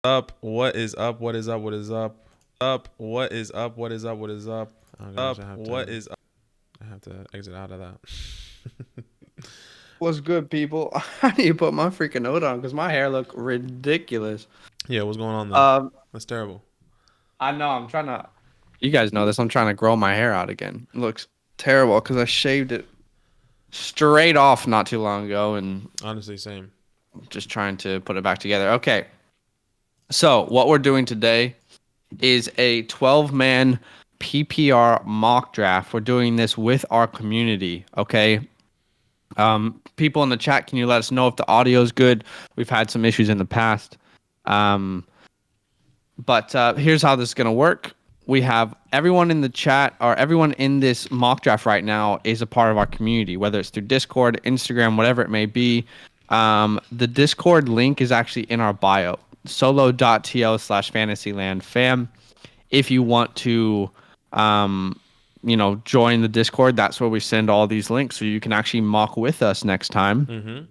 Up? What is up? What is up? What is up? Up? What is up? What is up? What is up? Oh gosh, Up, what is up? I have to exit out of that. what's good, people? I need to put my freaking note on because my hair look ridiculous. Yeah, what's going on there? Um, That's terrible. I know I'm trying to. You guys know this. I'm trying to grow my hair out again. It looks terrible because I shaved it straight off not too long ago and Honestly, same. just trying to put it back together. Okay, so what we're doing today is a 12-man PPR mock draft. We're doing this with our community. Okay, people in the chat, can you let us know if the audio is good? We've had some issues in the past. Um, but here's how this is going to work. We have everyone in the chat or everyone in this mock draft right now is a part of our community, whether it's through Discord, Instagram, whatever it may be. The Discord link is actually in our bio, solo.to/fantasylandfam. If you want to, join the Discord, that's where we send all these links so you can actually mock with us next time. Mm-hmm.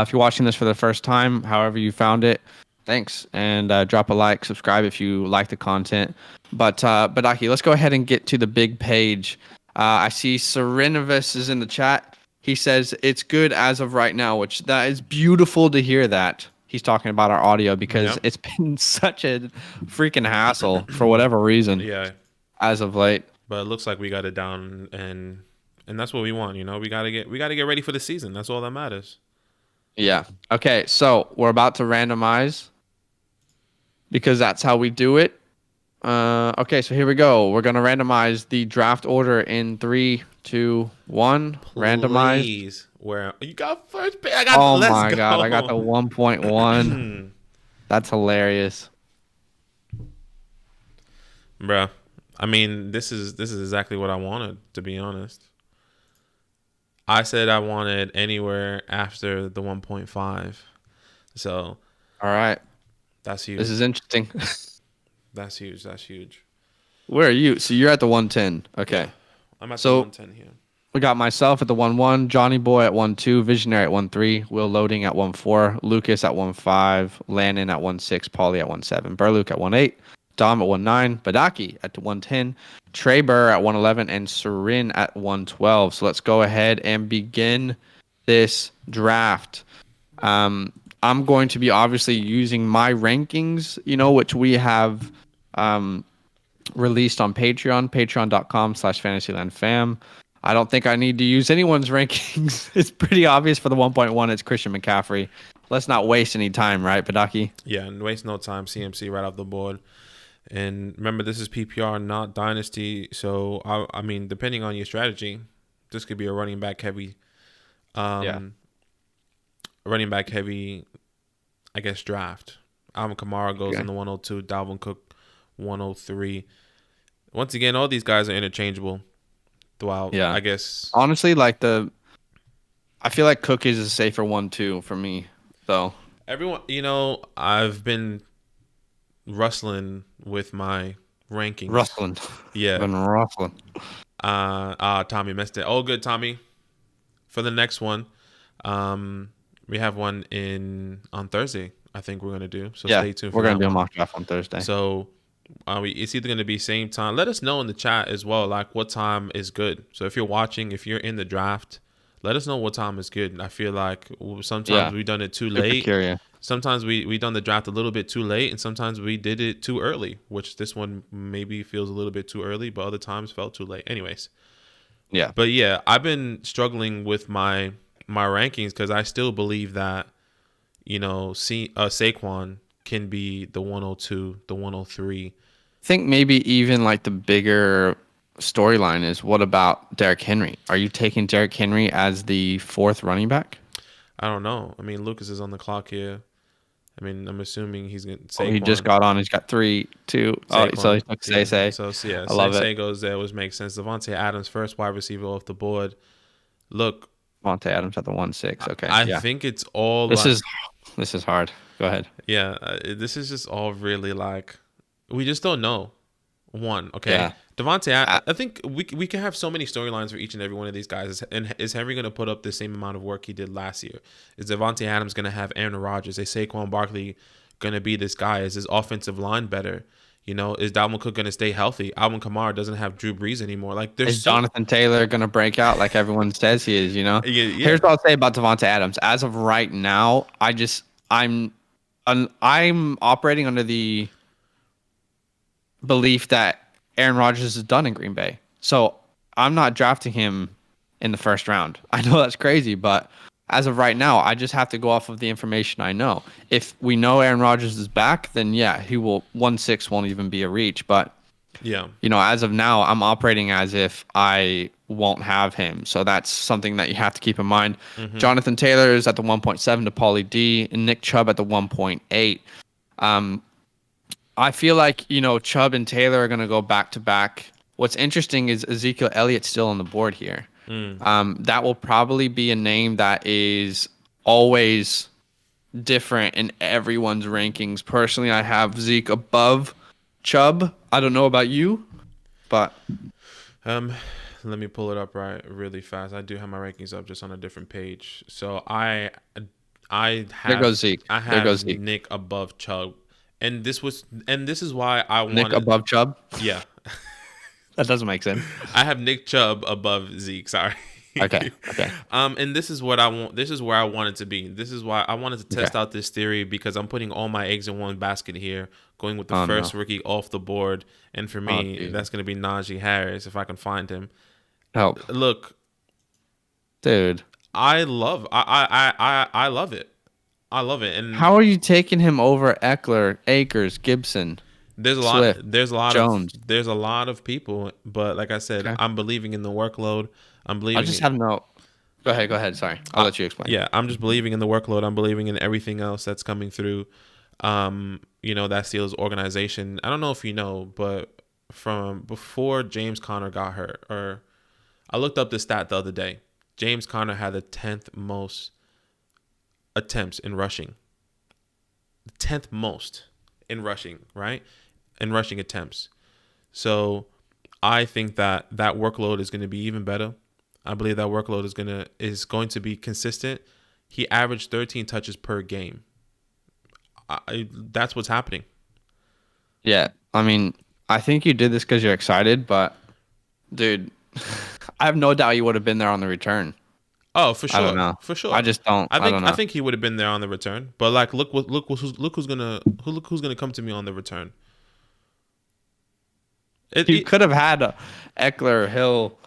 If you're watching this for the first time, however you found it, thanks. And drop a like, subscribe if you like the content. But Aki, let's go ahead and get to the big page. I see Serenovis is in the chat. He says it's good as of right now, which that is beautiful to hear that. He's talking about our audio because Yep. it's been such a freaking hassle for whatever reason Yeah, as of late. but it looks like we got it down, and that's what we want. You know, we gotta get ready for the season. That's all that matters. Yeah. Okay, so we're about to randomize because that's how we do it. Okay, so here we go. We're gonna randomize the draft order in 3, 2, 1. Randomize. Please, where you got first pick? I got. Oh Let's my god, I got the go. 1.1. That's hilarious. Bruh. I mean, this is exactly what I wanted, to be honest. I said I wanted anywhere after the 1.5. So All right, that's huge. this is interesting. That's huge. That's huge. Where are you? So you're at the 110. Okay. I'm at the So 110 here. we got myself at the 1-1, Johnny Boy at 1-2, Visionary at 1-3, Will Loading at 1-4, Lucas at 1-5, Landon at 1-6, Paulie at 1-7, Burluke at 1-8, Dom at 1-9, Badaki at 1-10, Trey Burr at 1-11, and Serin at 1-12. So let's go ahead and begin this draft. I'm going to be obviously using my rankings, which we have released on Patreon, patreon.com/fantasylandfam. I don't think I need to use anyone's rankings. It's pretty obvious for the 1.1. It's Christian McCaffrey. Let's not waste any time, right, Badaki? Yeah, and waste no time. CMC right off the board. And remember, this is PPR, not Dynasty. So, I mean, depending on your strategy, this could be a running back heavy, Yeah. running back heavy, I guess, draft. Alvin Kamara goes Okay. in the 102, Dalvin Cook 103. Once again, all these guys are interchangeable throughout, Yeah. I guess. Honestly, I feel like Cook is a safer one too for me. So Everyone, I've been rustling with my rankings. rustling, Yeah. been rustling. Tommy missed it. Oh, good, Tommy. For the next one, we have one on Thursday. I think we're gonna do. So Yeah, stay tuned for we're gonna that do a one. mock draft on Thursday. So, it's either gonna be same time. Let us know in the chat as well, like what time is good. So if you're watching, if you're in the draft, let us know what time is good. I feel like sometimes Yeah. we've done it too Super late. curious. Sometimes we done the draft a little bit too late, and sometimes we did it too early, which this one maybe feels a little bit too early, but other times felt too late. Anyways, Yeah. but yeah, I've been struggling with my rankings because I still believe that Saquon can be the 102, the 103. I think maybe even like the bigger storyline is what about Derrick Henry? Are you taking Derrick Henry as the fourth running back? I don't know. I mean, Lucas is on the clock here. I mean, I'm assuming he's going to Oh, he Saquon. just got on. He's got 3, 2. Oh, so he took Yeah. Say. So yeah, I love Say it. goes there, which makes sense. Devontae Adams, first wide receiver off the board. Look, Monte Adams at the 1-6. Okay. I Yeah. think it's all This is hard. Go ahead. yeah. This is just all really like we just don't know. One, okay. Yeah. Devontae, I think we can have so many storylines for each and every one of these guys. And is Henry going to put up the same amount of work he did last year? Is Devontae Adams going to have Aaron Rodgers, a Saquon Barkley going to be this guy? Is his offensive line better? You know, is Dalvin Cook going to stay healthy? Alvin Kamara doesn't have Drew Brees anymore. Like, Is Jonathan Taylor going to break out like everyone says he is, you know? Yeah. Here's what I'll say about Devonta Adams. As of right now, I'm operating under the belief that Aaron Rodgers is done in Green Bay. So I'm not drafting him in the first round. I know that's crazy, but as of right now, I just have to go off of the information I know. If we know Aaron Rodgers is back, then yeah, he will 1-6 won't even be a reach. But yeah, you know, as of now, I'm operating as if I won't have him. So that's something that you have to keep in mind. Mm-hmm. Jonathan Taylor is at the 1.7 to Pauly D, and Nick Chubb at the 1.8. I feel like, you know, Chubb and Taylor are going to go back to back. What's interesting is Ezekiel Elliott's still on the board here. That will probably be a name that is always different in everyone's rankings. Personally, I have Zeke above Chubb. I don't know about you, but let me pull it up really fast. I do have my rankings up just on a different page. So I have there goes Zeke. I have Nick above Chubb, and this is why I wanted Nick above Chubb. Yeah. That doesn't make sense. I have Nick Chubb above Zeke. Sorry. Okay. And this is what I want. This is where I wanted to be. This is why I wanted to test out this theory, because I'm putting all my eggs in one basket here, going with the first rookie off the board. And for me, that's going to be Najee Harris if I can find him. Help. Look, dude. I love it. I love it. And how are you taking him over Eckler, Akers, Gibson? There's a lot of people, but like I said, I'm believing in the workload. Go ahead. Sorry. I'll let you explain. Yeah, I'm just believing in the workload. I'm believing in everything else that's coming through. You know, that Steelers organization. I don't know if you know, but from before James Conner got hurt, or I looked up this stat the other day. James Conner had the 10th most attempts in rushing. 10th most in rushing, right? In rushing attempts. So I think that workload is going to be even better. I believe that workload is going to be consistent. He averaged 13 touches per game. That's what's happening. Yeah, I mean, I think you did this because you're excited, but dude, I have no doubt you would have been there on the return. Oh, for sure. I don't know. For sure. I just don't. I think he would have been there on the return. But like, look who's gonna come to me on the return. You could have had Eckler, Hill,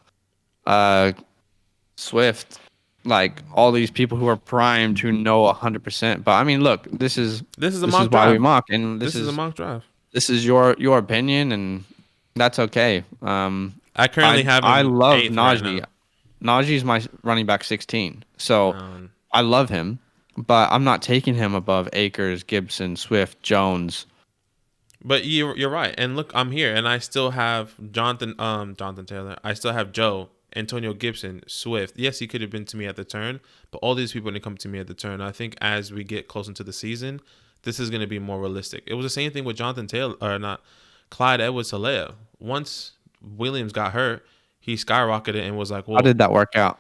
Swift, like all these people who are primed, who know 100%. But I mean, look, this is why we mock, and this is a mock draft. This is your opinion, and that's okay. I currently have. I love Najee. Right, Najee's my running back 16, so I love him, but I'm not taking him above Akers, Gibson, Swift, Jones. But you're right. And look, I'm here, and I still have Jonathan Taylor. I still have Joe, Antonio Gibson, Swift. Yes, he could have been to me at the turn, but all these people didn't come to me at the turn. I think as we get close into the season, this is going to be more realistic. It was the same thing with Jonathan Taylor, or not, Clyde Edwards-Helaire. Once Williams got hurt, he skyrocketed and was like, "Well, how did that work out?"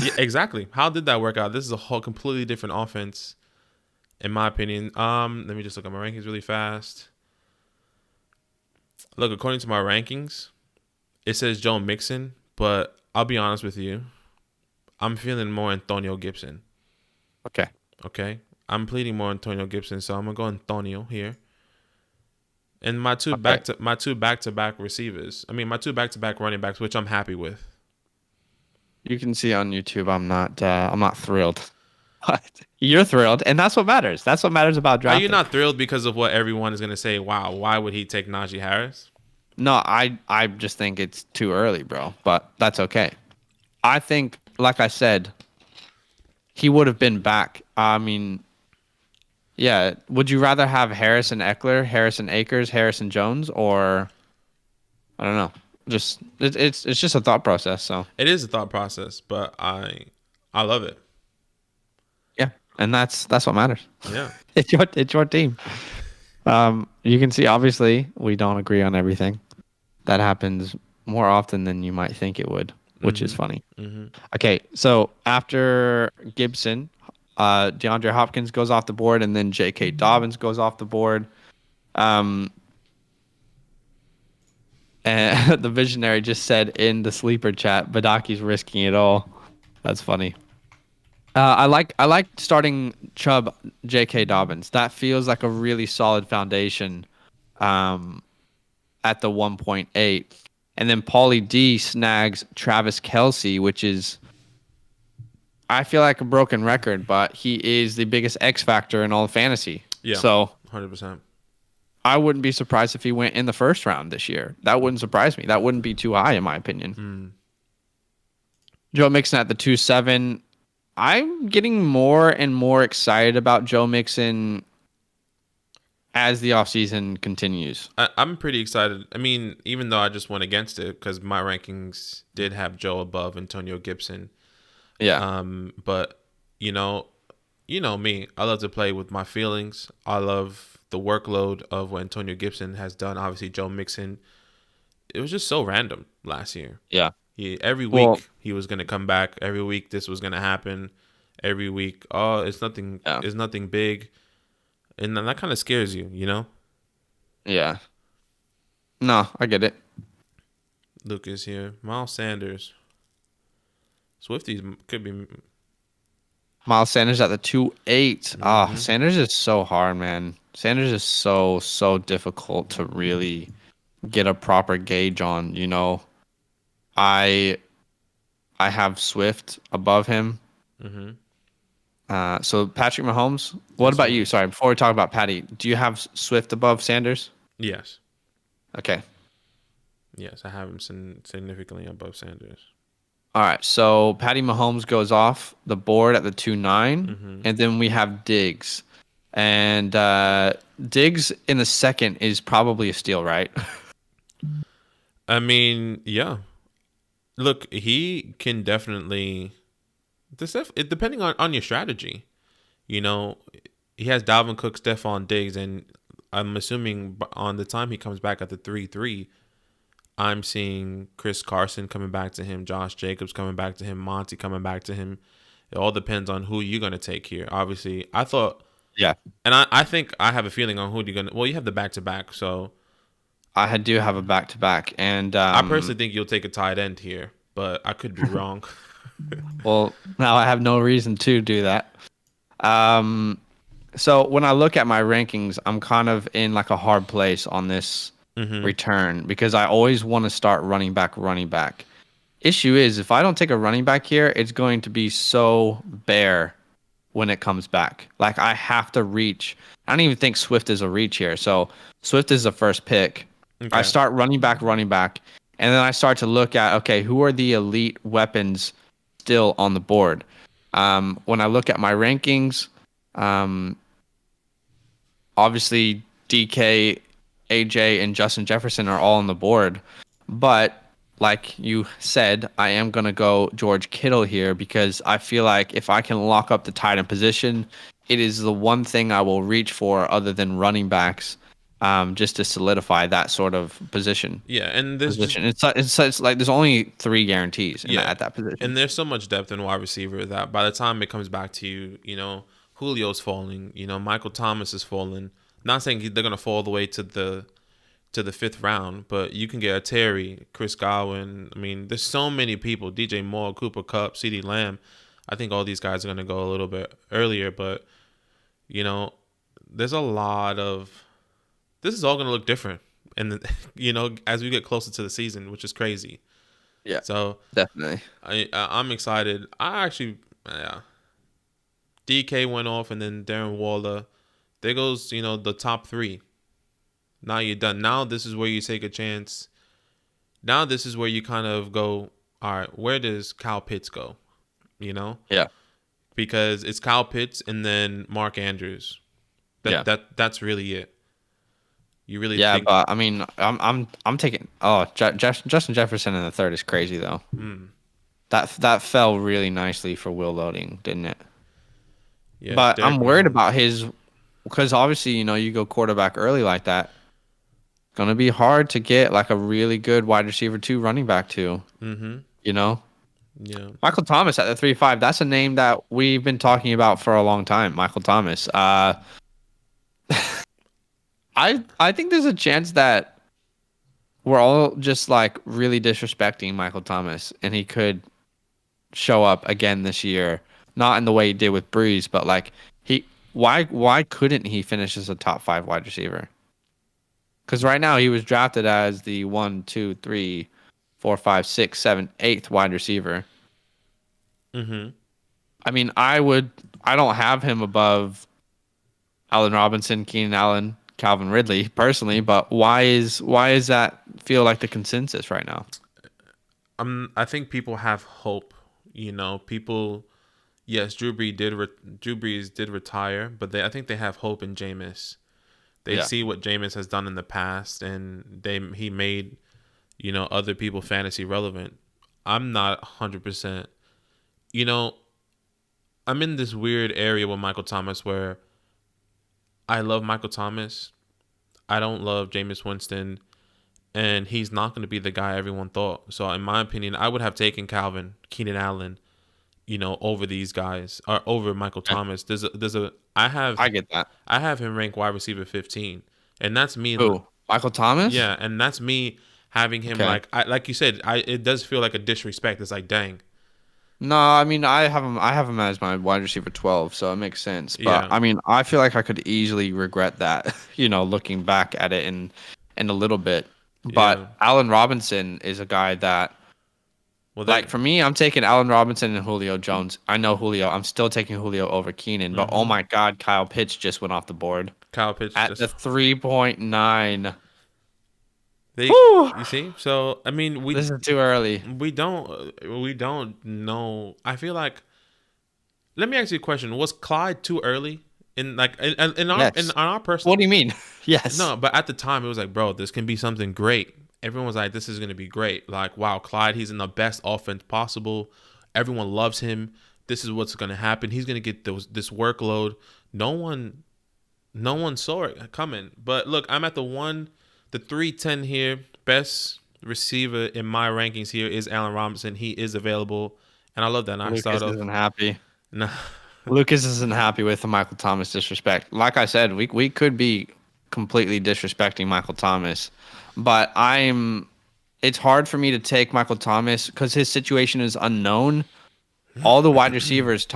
Yeah, exactly. How did that work out? This is a whole completely different offense, in my opinion. Let me just look at my rankings really fast. Look, according to my rankings, it says Joe Mixon, but I'll be honest with you. I'm feeling more Antonio Gibson. Okay. I'm pleading more Antonio Gibson, so I'm gonna go Antonio here. And my two back-to-back receivers. I mean, my two back-to-back running backs, which I'm happy with. You can see on YouTube, I'm not thrilled. You're thrilled, and that's what matters. That's what matters about drafting. Are you not thrilled because of what everyone is going to say? Wow, why would he take Najee Harris? No, I just think it's too early, bro. But that's okay. I think, like I said, he would have been back. I mean, yeah. Would you rather have Harrison Eckler, Harrison Akers, Harrison Jones, or I don't know? Just it's just a thought process. So it is a thought process, but I love it. Yeah, and that's what matters. Yeah, it's your team. You can see, obviously, we don't agree on everything. That happens more often than you might think it would, which is funny. Mm-hmm. Okay, so after Gibson, DeAndre Hopkins goes off the board, and then J.K. Dobbins goes off the board. And the visionary just said in the sleeper chat, Badaki's risking it all. That's funny. I like starting Chubb, J.K. Dobbins. That feels like a really solid foundation at the 1.8. And then Paulie D snags Travis Kelce, which is, I feel like, a broken record, but he is the biggest X factor in all of fantasy. Yeah, so 100%. I wouldn't be surprised if he went in the first round this year. That wouldn't surprise me. That wouldn't be too high, in my opinion. Joe Mixon at the 2.7. I'm getting more and more excited about Joe Mixon as the offseason continues. I'm pretty excited. I mean, even though I just went against it because my rankings did have Joe above Antonio Gibson. Yeah. But you know me. I love to play with my feelings. I love the workload of what Antonio Gibson has done. Obviously, Joe Mixon. It was just so random last year. Yeah. Every week he was going to come back. Every week this was going to happen. Every week, it's nothing. Yeah. It's nothing big, and that kind of scares you, you know. Yeah. No, I get it. Lucas here. Miles Sanders. Swifties could be. Miles Sanders at the 2.8. Sanders is so hard, man. Sanders is so difficult to really get a proper gauge on. You know, I have Swift above him. So Patrick Mahomes. What about you? Sorry, before we talk about Patty, do you have Swift above Sanders? Yes. Okay. Yes, I have him significantly above Sanders. All right, so Patty Mahomes goes off the board at the 2.9, and then we have Diggs. And Diggs in the second is probably a steal, right? I mean, yeah. Look, he can definitely... depending on your strategy. You know, he has Dalvin Cook, Stephon Diggs, and I'm assuming on the time he comes back at the 3-3, I'm seeing Chris Carson coming back to him, Josh Jacobs coming back to him, Monty coming back to him. It all depends on who you're going to take here. Obviously, I thought... Yeah. And I think I have a feeling on who you're going to... Well, you have the back-to-back, so... I do have a back-to-back, and... I personally think you'll take a tight end here, but I could be wrong. Well, now I have no reason to do that. So when I look at my rankings, I'm kind of in like a hard place on this return because I always want to start running back. Issue is, if I don't take a running back here, it's going to be so bare when it comes back. Like, I have to reach. I don't even think Swift is a reach here. So Swift is the first pick. Okay. I start running back, and then I start to look at, okay, who are the elite weapons still on the board? When I look at my rankings, obviously DK, AJ, and Justin Jefferson are all on the board. But like you said, I am going to go George Kittle here because I feel like if I can lock up the tight end position, it is the one thing I will reach for other than running backs, just to solidify that sort of position. Yeah, and this position. It's like there's only 3 guarantees at that position. And there's so much depth in wide receiver that by the time it comes back to you, you know, Julio's falling, you know, Michael Thomas is falling. Not saying they're going to fall all the way to the 5th round, but you can get a Terry, Chris Godwin. I mean, there's so many people. DJ Moore, Cooper Kupp, CeeDee Lamb. I think all these guys are going to go a little bit earlier, but, you know, there's a lot of... This is all going to look different, and you know, as we get closer to the season, which is crazy. Yeah. So definitely, I'm excited. DK went off, and then Darren Waller. There goes, you know, the top 3. Now you're done. Now this is where you take a chance. Now this is where you kind of go, all right, where does Kyle Pitts go? You know? Yeah. Because it's Kyle Pitts and then Mark Andrews. That's really it. You really think... but I mean, I'm taking Justin Jefferson in the 3rd is crazy though. That fell really nicely for Will Loading, didn't it? Yeah. But I'm worried about his, because obviously, you know, you go quarterback early like that, it's gonna be hard to get like a really good wide receiver 2 running back 2. You know. Yeah. Michael Thomas at the 3-5. That's a name that we've been talking about for a long time. Michael Thomas. I think there's a chance that we're all just like really disrespecting Michael Thomas, and he could show up again this year. Not in the way he did with Breeze, but like why couldn't he finish as a top 5 wide receiver? Because right now he was drafted as the 1, 2, 3, 4, 5, 6, 7, 8th wide receiver. Mm-hmm. I mean, I don't have him above Allen Robinson, Keenan Allen, Calvin Ridley personally, but why is that feel like the consensus right now? I think people have hope. People. Yes, Drew Brees did retire, but I think they have hope in Jameis. They see what Jameis has done in the past, and he made other people fantasy relevant. I'm not 100%. I'm in this weird area with Michael Thomas where I love Michael Thomas. I don't love Jameis Winston, and he's not going to be the guy everyone thought. So in my opinion, I would have taken Keenan Allen, over these guys or over Michael Thomas. I get that. I have him ranked wide receiver 15, and that's me. Who? Michael Thomas? Yeah, and that's me having him like you said. It does feel like a disrespect. It's like, dang. No, I mean I have him as my wide receiver 12, so it makes sense. But I mean, I feel like I could easily regret that, looking back at it in a little bit. But Allen Robinson is a guy that, for me, I'm taking Allen Robinson and Julio Jones. I know Julio. I'm still taking Julio over Keenan. But oh my God, Kyle Pitts just went off the board. Kyle Pitts at the 3.9. You see? So I mean, this is too early. We don't know. I feel like. Let me ask you a question: was Clyde too early in our personal? What do you mean? Yes. No, but at the time it was like, bro, this can be something great. Everyone was like, this is gonna be great. Like, wow, Clyde, he's in the best offense possible. Everyone loves him. This is what's gonna happen. He's gonna get this workload. No one saw it coming. But look, I'm at the 310 here. Best receiver in my rankings here is Allen Robinson. He is available, and I love that. And Lucas isn't happy. No. Lucas isn't happy with the Michael Thomas disrespect. Like I said, we could be completely disrespecting Michael Thomas, but it's hard for me to take Michael Thomas because his situation is unknown. All the wide receivers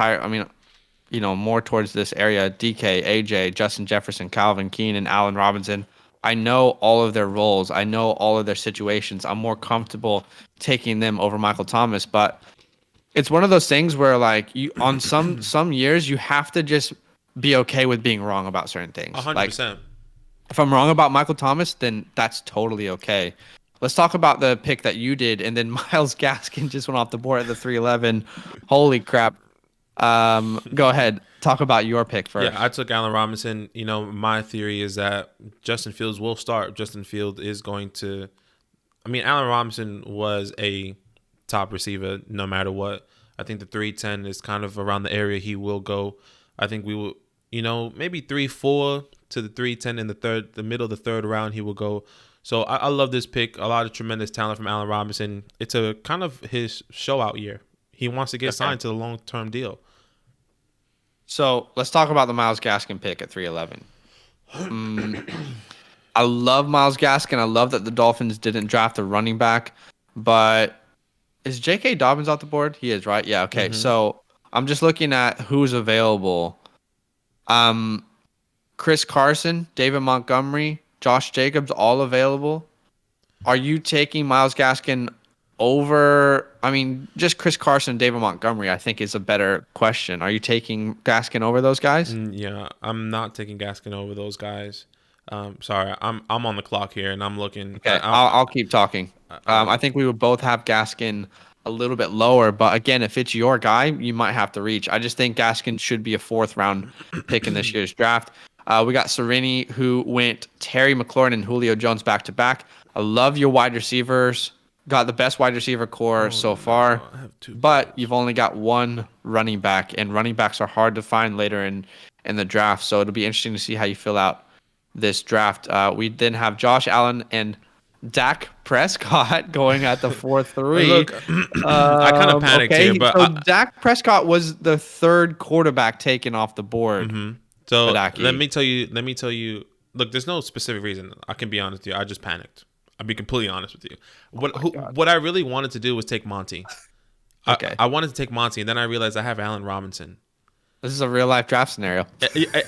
more towards this area: DK, AJ, Justin Jefferson, Calvin, Keenan, Allen Robinson. I know all of their roles. I know all of their situations. I'm more comfortable taking them over Michael Thomas, but it's one of those things where like you on some years you have to just be okay with being wrong about certain things. 100%. If I'm wrong about Michael Thomas, then that's totally okay. Let's talk about the pick that you did, and then Myles Gaskin just went off the board at the 311. Holy crap. Go ahead. Talk about your pick first. Yeah, I took Allen Robinson. My theory is that Justin Fields will start. Justin Fields is going to... Allen Robinson was a top receiver no matter what. I think the 310 is kind of around the area he will go. I think we will, maybe 3-4 to the 310 in the middle of the third round he will go. So I love this pick. A lot of tremendous talent from Allen Robinson. It's a kind of his show out year. He wants to get signed to the long-term deal. So let's talk about the Myles Gaskin pick at 311. I love Myles Gaskin. I love that the Dolphins didn't draft a running back, but is J.K. Dobbins off the board? He is, right? Yeah, okay. Mm-hmm. So I'm just looking at who's available. Chris Carson, David Montgomery, Josh Jacobs, all available. Are you taking Myles Gaskin over? Just Chris Carson, David Montgomery, I think is a better question. Are you taking Gaskin over those guys? Yeah, I'm not taking Gaskin over those guys. Sorry, I'm on the clock here and I'm looking. Okay, I'll keep talking. I think we would both have Gaskin a little bit lower, but again, if it's your guy, you might have to reach. I just think Gaskin should be a 4th round pick in this year's draft. We got Serini, who went Terry McLaurin and Julio Jones back to back. I love your wide receivers. Got the best wide receiver core so far, but you've only got one running back, and running backs are hard to find later in the draft. So it'll be interesting to see how you fill out this draft. We then have Josh Allen and Dak Prescott going at the 4-3. Look, I kind of panicked here, but so Dak Prescott was the third quarterback taken off the board. Mm-hmm. So let me tell you. Look, there's no specific reason. I can be honest with you. I just panicked. I'll be completely honest with you. What I really wanted to do was take Monty. Okay. I wanted to take Monty, and then I realized I have Allen Robinson. This is a real life draft scenario. It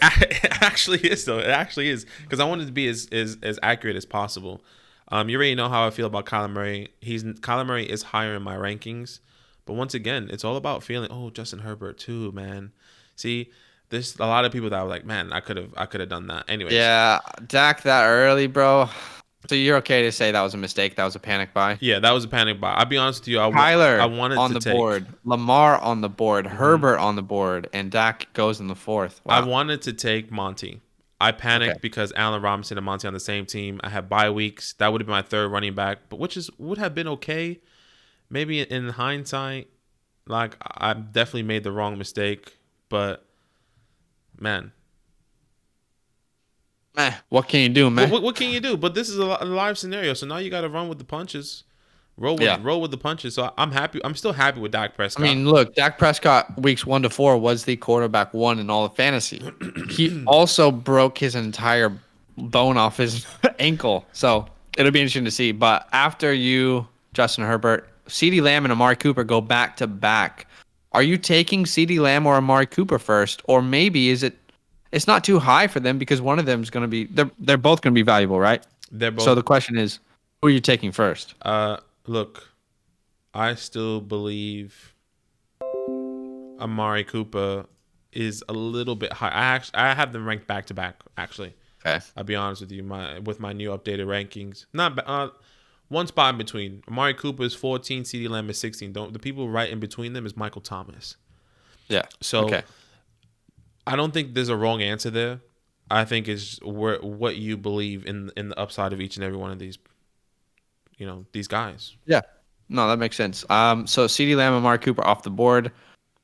actually is, though. It actually is, because I wanted to be as accurate as possible. You already know how I feel about Kyler Murray. Kyler Murray is higher in my rankings, but once again, it's all about feeling. Oh, Justin Herbert too, man. See, there's a lot of people that were like, man, I could have done that. Anyways. Yeah, Dak that early, bro. So you're okay to say that was a mistake? That was a panic buy? Yeah, that was a panic buy. I'll be honest with you. Kyler I wanted on to the board, Lamar on the board, Herbert on the board, and Dak goes in the 4th. Wow. I wanted to take Monty. I panicked because Allen Robinson and Monty on the same team. I had bye weeks. That would have been my third running back, but would have been okay. Maybe in hindsight, like I definitely made the wrong mistake, but man. What can you do, man? What can you do? But this is a live scenario, so now you got to run with the punches, roll with the punches. So I'm happy. I'm still happy with Dak Prescott. I mean, look, Dak Prescott weeks 1 to 4 was the quarterback 1 in all of fantasy. He also broke his entire bone off his ankle, so it'll be interesting to see. But after you, Justin Herbert, CeeDee Lamb and Amari Cooper go back to back. Are you taking CeeDee Lamb or Amari Cooper first, or maybe is it? It's not too high for them because one of them is going to be they're both going to be valuable, right? They're both. So the question is, who are you taking first? Look, I still believe Amari Cooper is a little bit high. I have them ranked back to back. Actually, okay. I'll be honest with you. With my new updated rankings, not one spot in between. Amari Cooper is 14, CeeDee Lamb is 16. The people right in between them is Michael Thomas. Yeah. So. Okay. I don't think there's a wrong answer there. I think it's what you believe in the upside of each and every one of these, these guys. Yeah, no, that makes sense. So CeeDee Lamb and Amari Cooper off the board.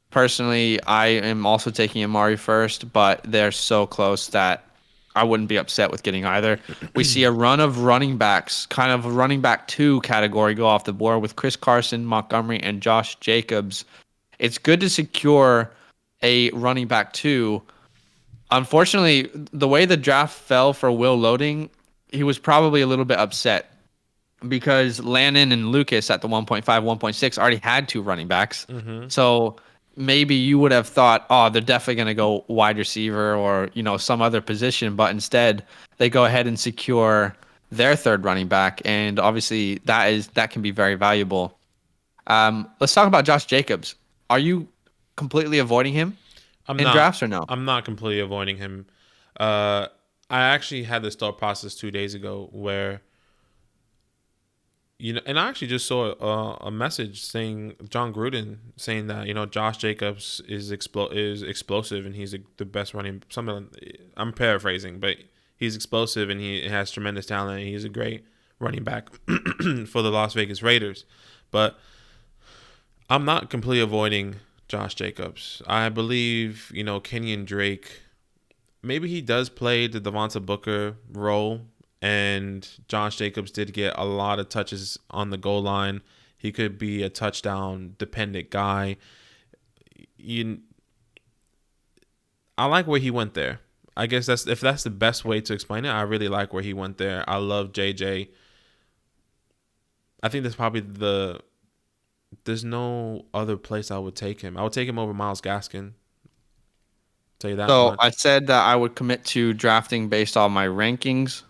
Personally, I am also taking Amari first, but they're so close that I wouldn't be upset with getting either. We see a run of running backs, kind of a running back 2 category, go off the board with Chris Carson, Montgomery, and Josh Jacobs. It's good to secure a running back 2. Unfortunately, the way the draft fell for Will Loading, he was probably a little bit upset because Lannon and Lucas at the 1.5, 1.6 already had 2 running backs. Mm-hmm. So maybe you would have thought, oh, they're definitely going to go wide receiver or, some other position. But instead, they go ahead and secure their 3rd running back. And obviously, that can be very valuable. Let's talk about Josh Jacobs. Are you completely avoiding him drafts or no? I'm not completely avoiding him. I actually had this thought process 2 days ago where, and I actually just saw a message saying John Gruden saying that Josh Jacobs is explosive and he's the best running. I'm paraphrasing, but he's explosive and he has tremendous talent. And he's a great running back for the Las Vegas Raiders, but I'm not completely avoiding Josh Jacobs. I believe, Kenyon Drake, maybe he does play the Devonta Booker role, and Josh Jacobs did get a lot of touches on the goal line. He could be a touchdown dependent guy. I like where he went there. I guess if that's the best way to explain it. I really like where he went there. I love JJ. I think that's probably there's no other place I would take him. I would take him over Myles Gaskin. Tell you that. So much. I said that I would commit to drafting based on my rankings.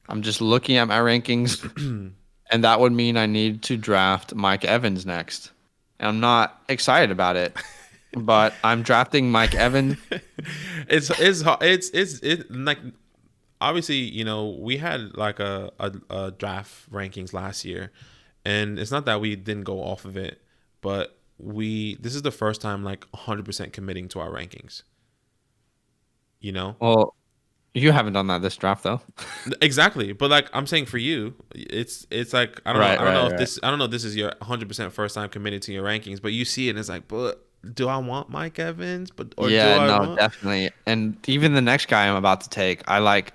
I'm just looking at my rankings, and that would mean I need to draft Mike Evans next. And I'm not excited about it, but I'm drafting Mike Evans. It's like obviously we had like a draft rankings last year. And it's not that we didn't go off of it, but this is the first time like 100% committing to our rankings. Well, you haven't done that this draft though. Exactly, but like I'm saying for you, it's like I don't know if this is your 100% first time committed to your rankings, but you see it and it's like, but do I want Mike Evans? Definitely. And even the next guy I'm about to take, I like.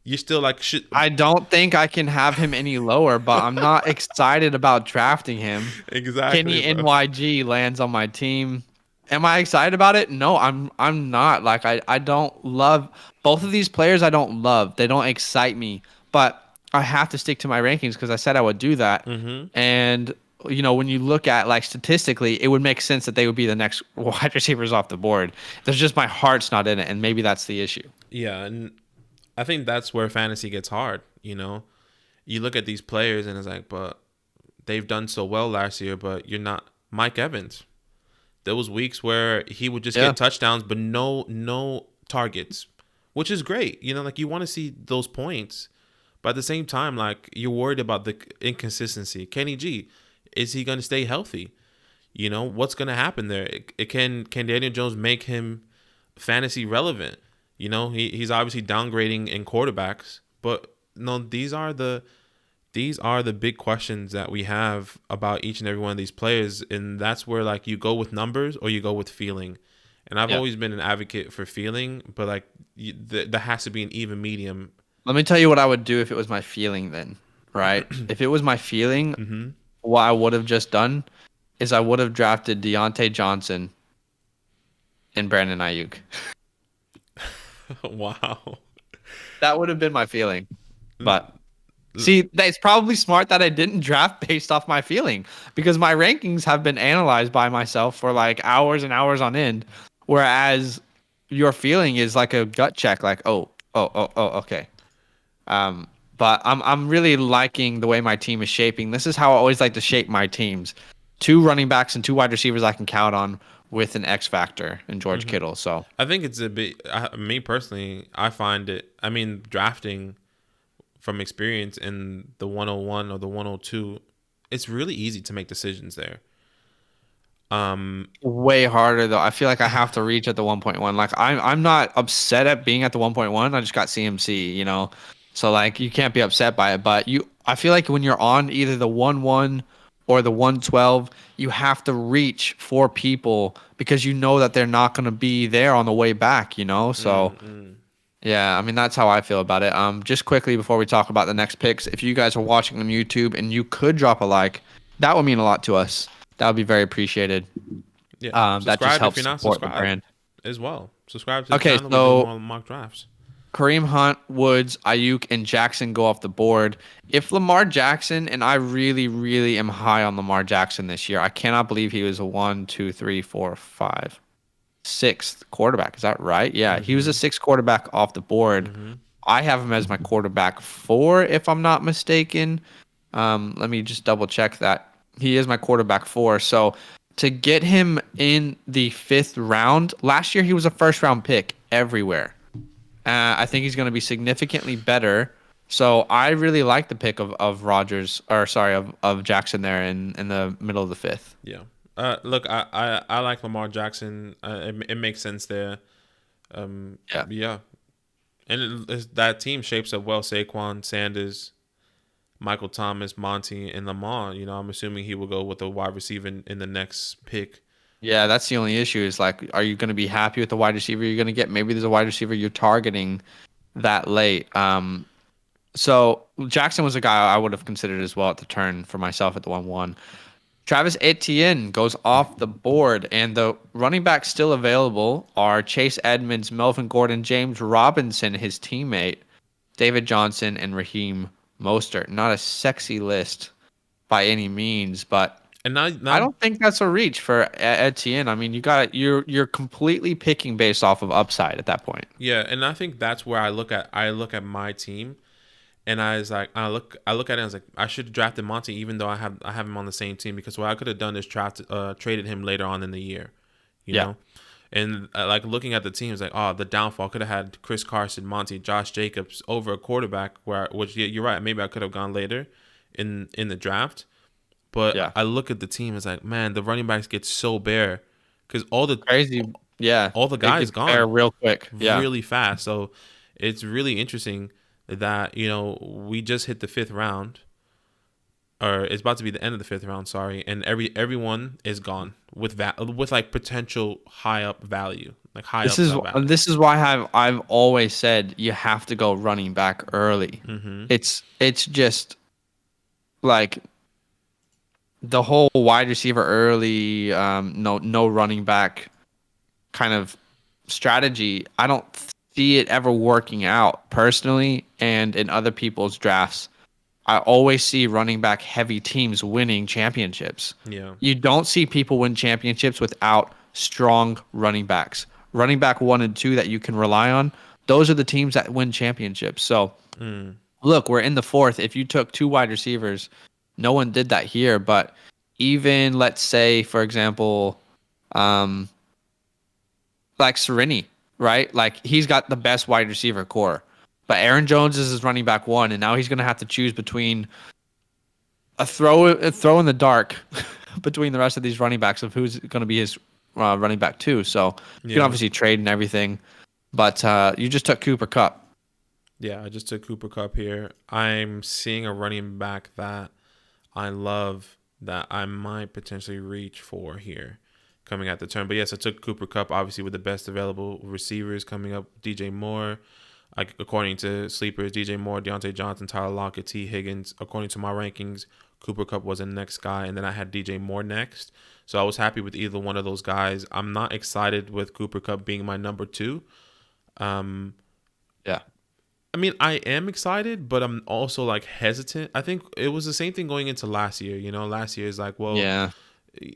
you're still like shit. I don't think I can have him any lower, but I'm not excited about drafting him. Exactly. Kenny NYG lands on my team. Am I excited about it? No, I'm not. Like I don't love both of these players. I don't love. They don't excite me. But I have to stick to my rankings because I said I would do that. And when you look at like statistically, it would make sense that they would be the next wide receivers off the board. There's just my heart's not in it, and maybe that's the issue. Yeah, and I think that's where fantasy gets hard. You look at these players and it's like, but they've done so well last year, but you're not Mike Evans. There was weeks where he would just get touchdowns, but no targets, which is great. Like you want to see those points, but at the same time, like you're worried about the inconsistency. Kenny G, is he going to stay healthy? What's going to happen there? Can Daniel Jones make him fantasy relevant? He's obviously downgrading in quarterbacks, but no, these are the big questions that we have about each and every one of these players, and that's where like you go with numbers or you go with feeling. And I've always been an advocate for feeling, but like there has to be an even medium. Let me tell you what I would do if it was my feeling then, right? If it was my feeling, what I would have just done is I would have drafted Deontay Johnson and Brandon Ayuk. Wow. That would have been my feeling. But see, it's probably smart that I didn't draft based off my feeling because my rankings have been analyzed by myself for like hours and hours on end. Whereas your feeling is like a gut check, like, oh, okay. But I'm really liking the way my team is shaping. This is how I always like to shape my teams. 2 running backs and 2 wide receivers I can count on with an X factor in George Kittle. So I think it's a bit, me personally, I find it, drafting from experience in the 101 or the 102, it's really easy to make decisions there. Way harder though. I feel like I have to reach at the 1.1. Like I'm not upset at being at the 1.1. I just got CMC, So like you can't be upset by it, but I feel like when you're on either the 1-1 or the 112, you have to reach for people because you know that they're not going to be there on the way back, So yeah, that's how I feel about it. Just quickly before we talk about the next picks, if you guys are watching on YouTube and you could drop a like, that would mean a lot to us. That would be very appreciated. Yeah, that just helps support the brand as well. Subscribe to the channel. So we do more mock drafts. Kareem Hunt, Woods, Ayuk, and Jackson go off the board. If Lamar Jackson, and I really, really am high on Lamar Jackson this year. I cannot believe he was a 1, 2, 3, 4, 5, 6th quarterback. Is that right? Yeah, he was a 6th quarterback off the board. I have him as my quarterback 4, if I'm not mistaken. Let me just double check that. He is my quarterback 4. So to get him in the 5th round, last year he was a first-round pick everywhere. I think he's going to be significantly better. So I really like the pick of Jackson there in the middle of the 5th. Yeah. Look, I like Lamar Jackson. It makes sense there. Yeah. And that team shapes up well. Saquon, Sanders, Michael Thomas, Monty, and Lamar. I'm assuming he will go with a wide receiver in the next pick. Yeah, that's the only issue is like, are you going to be happy with the wide receiver you're going to get? Maybe there's a wide receiver you're targeting that late. So Jackson was a guy I would have considered as well at the turn for myself at the 1-1. Travis Etienne goes off the board, and the running backs still available are Chase Edmonds, Melvin Gordon, James Robinson, his teammate, David Johnson, and Raheem Mostert. Not a sexy list by any means, but I don't think that's a reach for Etienne. You're completely picking based off of upside at that point. Yeah, and I think that's where I look at my team, and I look at it and I was like, I should have drafted Monty even though I have him on the same team, because what I could have done is traded him later on in the year, you know. And like looking at the team, it's like, oh, the downfall could have had Chris Carson, Monty, Josh Jacobs over a quarterback. Which you're right, maybe I could have gone later in the draft. But I look at the team, it's like, man, the running backs get so bare because all the guys gone real quick, really fast. So it's really interesting that we just hit the 5th round, or it's about to be the end of the 5th round. Sorry, and everyone is gone with like potential high up value, like high This upside is value. this is why I've always said you have to go running back early. Mm-hmm. It's just like the whole wide receiver early, no running back kind of strategy. I don't see it ever working out personally, and in other people's drafts. I always see running back heavy teams winning championships. Yeah. You don't see people win championships without strong running backs. Running back 1 and 2 that you can rely on, those are the teams that win championships. So, look, we're in the 4th. If you took 2 wide receivers, no one did that here. But even, let's say, for example, like Serini, right? Like, he's got the best wide receiver core. But Aaron Jones is his running back 1, and now he's going to have to choose between a throw in the dark between the rest of these running backs of who's going to be his running back 2. So you can obviously trade and everything, but you just took Cooper Kupp. Yeah, I just took Cooper Kupp here. I'm seeing a running back that I love that I might potentially reach for here coming at the turn. But yes, I took Cooper Kupp, obviously with the best available receivers coming up. DJ Moore. According to sleepers, DJ Moore, Deontay Johnson, Tyler Lockett, T. Higgins. According to my rankings, Cooper Kupp was the next guy, and then I had DJ Moore next. So I was happy with either one of those guys. I'm not excited with Cooper Kupp being my number 2. Yeah. I mean, I am excited, but I'm also like hesitant. I think it was the same thing going into last year. You know, last year is like, well, yeah,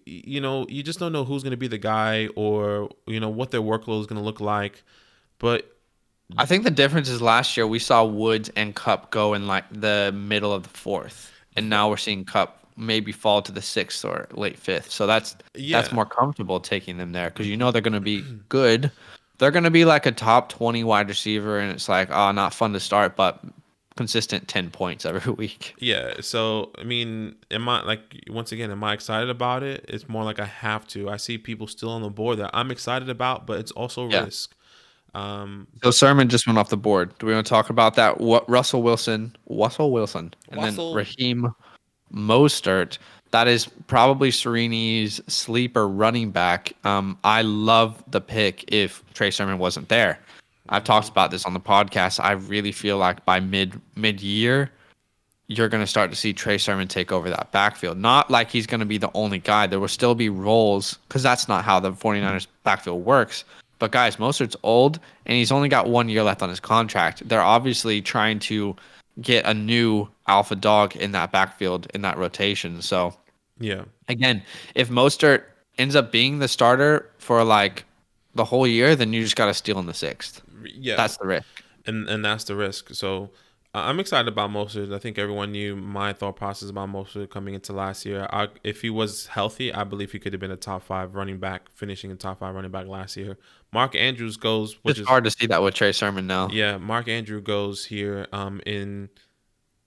you know, you just don't know who's going to be the guy or, you know, what their workload is going to look like. But I think the difference is last year we saw Woods and Kupp go in like the middle of the 4th, and now we're seeing Kupp maybe fall to the 6th or late 5th. So that's more comfortable taking them there because you know they're going to be good. They're going to be like a top 20 wide receiver, and it's like, oh, not fun to start, but consistent 10 points every week. Yeah. So, I mean, am I excited about it? It's more like I have to. I see people still on the board that I'm excited about, but it's also risk. So Sermon just went off the board. Do we want to talk about that? What Russell Wilson, and then Raheem Mostert. That is probably Sereni's sleeper running back. I love the pick if Trey Sermon wasn't there. I've talked about this on the podcast. I really feel like by mid-year, you're going to start to see Trey Sermon take over that backfield. Not like he's going to be the only guy. There will still be roles because that's not how the 49ers backfield works. But guys, Mostert's old, and he's only got 1 year left on his contract. They're obviously trying to get a new alpha dog in that backfield, in that rotation. So, yeah. Again, if Mostert ends up being the starter for like the whole year, then you just got to steal in the 6th. Yeah. That's the risk. And that's the risk. So I'm excited about Mostert. I think everyone knew my thought process about Mostert coming into last year. If he was healthy, I believe he could have been a top 5 running back, finishing in top 5 running back last year. Mark Andrews goes, which is hard to see that with Trey Sermon now. Yeah, Mark Andrews goes here in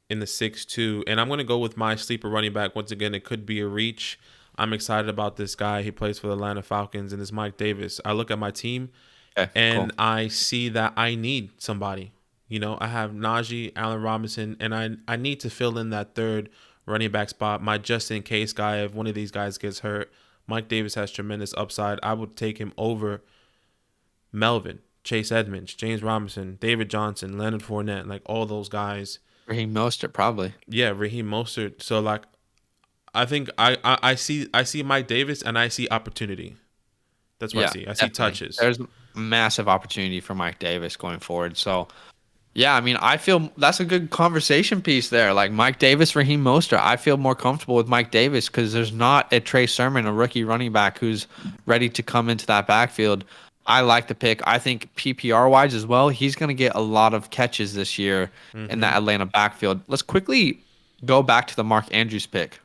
the 6-2, and I'm going to go with my sleeper running back. Once again, it could be a reach. I'm excited about this guy. He plays for the Atlanta Falcons, and it's Mike Davis. I look at my team, I see that I need somebody. You know, I have Najee, Allen Robinson, and I need to fill in that 3rd running back spot. My just-in-case guy, if one of these guys gets hurt, Mike Davis has tremendous upside. I would take him over Melvin, Chase Edmonds, James Robinson, David Johnson, Leonard Fournette, like all those guys. Raheem Mostert, probably. Yeah, Raheem Mostert. So, like, I think I see Mike Davis, and I see opportunity. That's what I see. I see touches. There's massive opportunity for Mike Davis going forward. So, yeah, I mean, I feel that's a good conversation piece there. Like Mike Davis, Raheem Mostert. I feel more comfortable with Mike Davis because there's not a Trey Sermon, a rookie running back who's ready to come into that backfield. I like the pick. I think PPR-wise as well, he's going to get a lot of catches this year in that Atlanta backfield. Let's quickly go back to the Mark Andrews pick.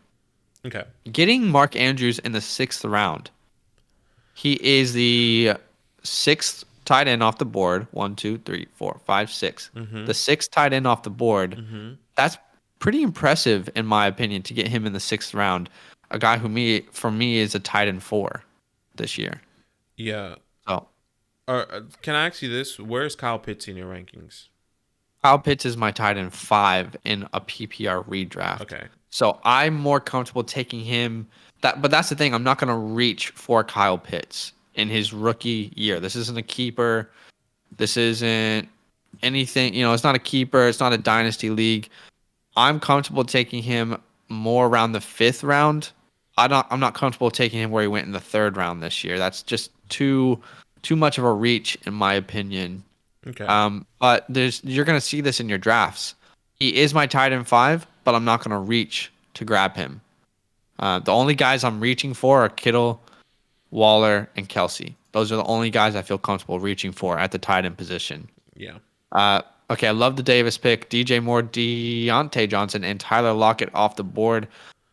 Okay. Getting Mark Andrews in the 6th round. He is the 6th tight end off the board. 1, 2, 3, 4, 5, 6. The 6th tight end off the board. That's pretty impressive, in my opinion, to get him in the 6th round. A guy who, for me, is a tight end 4 this year. Yeah. So, can I ask you this? Where's Kyle Pitts in your rankings? Kyle Pitts is my tight end 5 in a PPR redraft. Okay. So I'm more comfortable taking him. But that's the thing. I'm not going to reach for Kyle Pitts in his rookie year. This isn't a keeper. This isn't anything. It's not a keeper. It's not a dynasty league. I'm comfortable taking him more around the 5th round. I'm not comfortable taking him where he went in the 3rd round this year. That's just too much of a reach, in my opinion. Okay. But you're going to see this in your drafts. He is my tight end 5, but I'm not going to reach to grab him. The only guys I'm reaching for are Kittle, Waller, and Kelsey. Those are the only guys I feel comfortable reaching for at the tight end position. Yeah. Okay, I love the Davis pick. DJ Moore, Deontay Johnson, and Tyler Lockett off the board.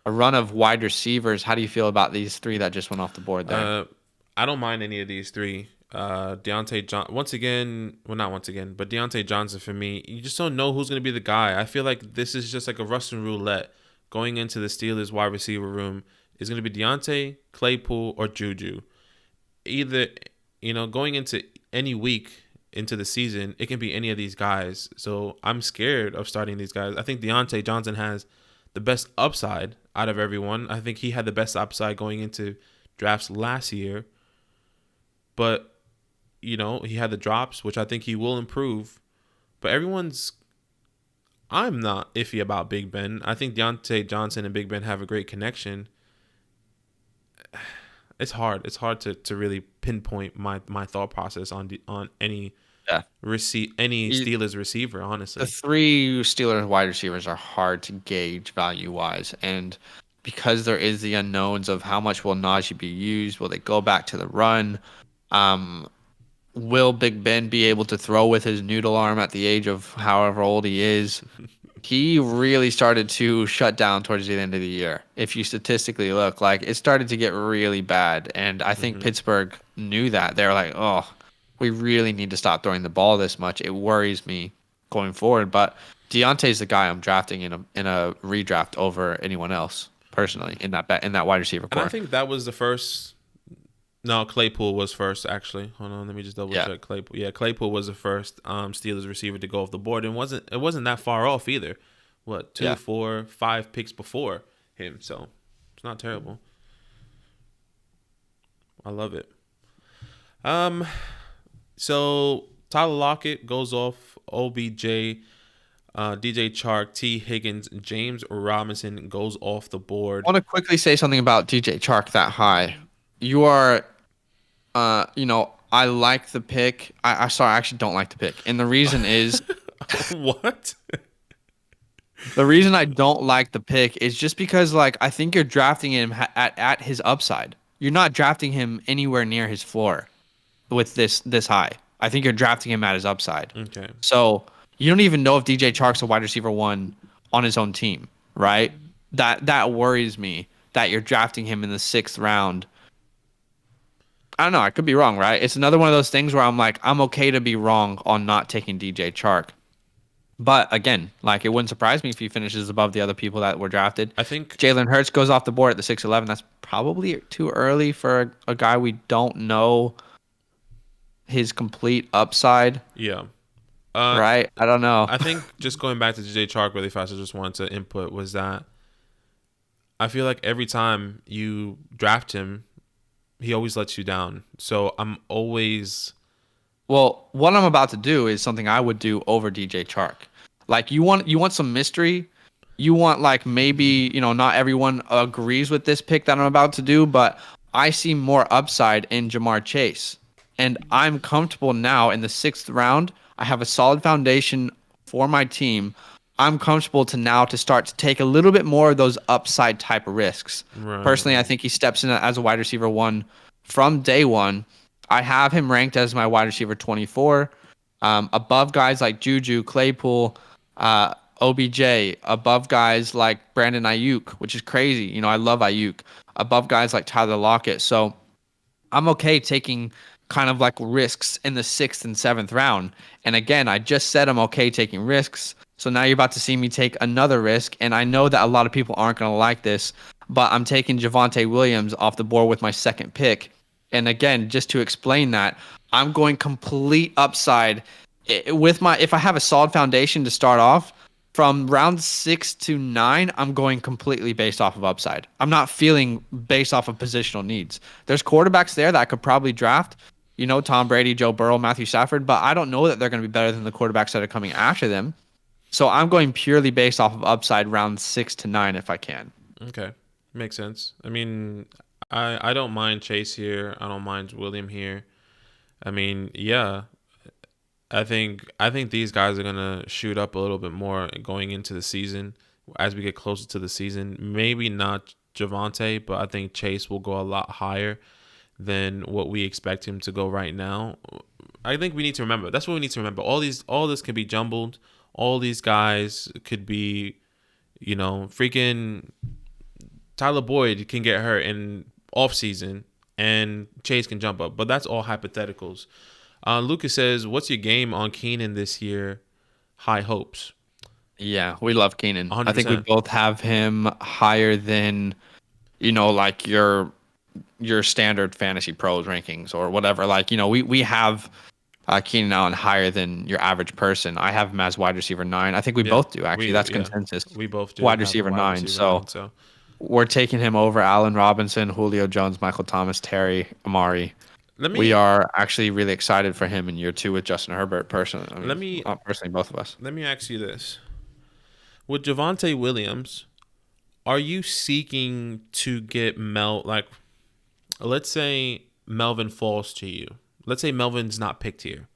A run of wide receivers. How do you feel about these 3 that just went off the board there? I don't mind any of these 3. Deontay Johnson for me. You just don't know who's going to be the guy. I feel like this is just like a Russian roulette. Going into the Steelers wide receiver room is going to be Deontay, Claypool, or Juju. Either, going into any week into the season, it can be any of these guys. So I'm scared of starting these guys. I think Deontay Johnson has the best upside out of everyone. I think he had the best upside going into drafts last year. But, he had the drops, which I think he will improve. But I'm not iffy about Big Ben. I think Deontay Johnson and Big Ben have a great connection. It's hard. It's hard to really pinpoint my thought process on any Steelers receiver, honestly. The 3 Steelers wide receivers are hard to gauge value-wise. And because there is the unknowns of how much will Najee be used, will they go back to the run? Will Big Ben be able to throw with his noodle arm at the age of however old he is? He really started to shut down towards the end of the year. If you statistically look, it started to get really bad. And I think Pittsburgh knew that. They were like, oh, we really need to stop throwing the ball this much. It worries me going forward. But Deontay's the guy I'm drafting in a redraft over anyone else, personally, in that wide receiver core. And I think that was the first. No, Claypool was first, actually. Hold on, let me just double check. Claypool. Yeah, Claypool was the first Steelers receiver to go off the board, and it wasn't that far off either. 2, 4, 5 picks before him, so it's not terrible. I love it. So Tyler Lockett goes off. OBJ, DJ Chark, T. Higgins, James Robinson goes off the board. I want to quickly say something about DJ Chark that high. You are, I like the pick. I actually don't like the pick. And the reason is... What? The reason I don't like the pick is just because, I think you're drafting him at his upside. You're not drafting him anywhere near his floor with this high. I think you're drafting him at his upside. Okay. So you don't even know if DJ Chark's a wide receiver 1 on his own team, right? That worries me, that you're drafting him in the 6th round. I don't know. I could be wrong, right? It's another one of those things where I'm like, I'm okay to be wrong on not taking DJ Chark. But again, it wouldn't surprise me if he finishes above the other people that were drafted. I think Jalen Hurts goes off the board at the 6'11". That's probably too early for a guy we don't know his complete upside. Yeah. Right? I don't know. I think just going back to DJ Chark really fast, I just wanted to input was that I feel like every time you draft him, he always lets you down. So I'm always... Well, what I'm about to do is something I would do over DJ Chark. You want some mystery. You want maybe, not everyone agrees with this pick that I'm about to do, but I see more upside in Jamar Chase. And I'm comfortable now in the 6th round. I have a solid foundation for my team. I'm comfortable to start to take a little bit more of those upside type of risks. Right. Personally, I think he steps in as a wide receiver 1 from day 1. I have him ranked as my wide receiver 24, above guys like Juju, Claypool, OBJ, above guys like Brandon Ayuk, which is crazy. I love Ayuk. Above guys like Tyler Lockett. So I'm okay taking kind of risks in the 6th and 7th round. And again, I just said I'm okay taking risks. So now you're about to see me take another risk. And I know that a lot of people aren't going to like this, but I'm taking Javonte Williams off the board with my 2nd pick. And again, just to explain that, I'm going complete upside if I have a solid foundation to start off. from round 6 to 9, I'm going completely based off of upside. I'm not feeling based off of positional needs. There's quarterbacks there that I could probably draft, Tom Brady, Joe Burrow, Matthew Stafford, but I don't know that they're going to be better than the quarterbacks that are coming after them. So I'm going purely based off of upside round 6 to 9 if I can. Okay. Makes sense. I mean, I don't mind Chase here. I don't mind William here. I mean, yeah. I think these guys are gonna shoot up a little bit more going into the season as we get closer to the season. Maybe not Javonte, but I think Chase will go a lot higher than what we expect him to go right now. I think we need to remember. That's what we need to remember. All this can be jumbled. All these guys could be, freaking Tyler Boyd can get hurt in off season and Chase can jump up, but that's all hypotheticals. Lucas says, what's your game on Keenan this year? High hopes. Yeah, we love Keenan. 100%. I think we both have him higher than, like your standard fantasy pros rankings or whatever. Like, we have Keenan Allen higher than your average person. I have him as wide receiver 9. I think we both do, actually. That's consensus. We both do. Wide receiver 9. So we're taking him over Allen Robinson, Julio Jones, Michael Thomas, Terry, Amari. We are actually really excited for him in year 2 with Justin Herbert. Personally, personally, both of us. Let me ask you this: with Javonte Williams, are you seeking to get let's say Melvin falls to you. Let's say Melvin's not picked here,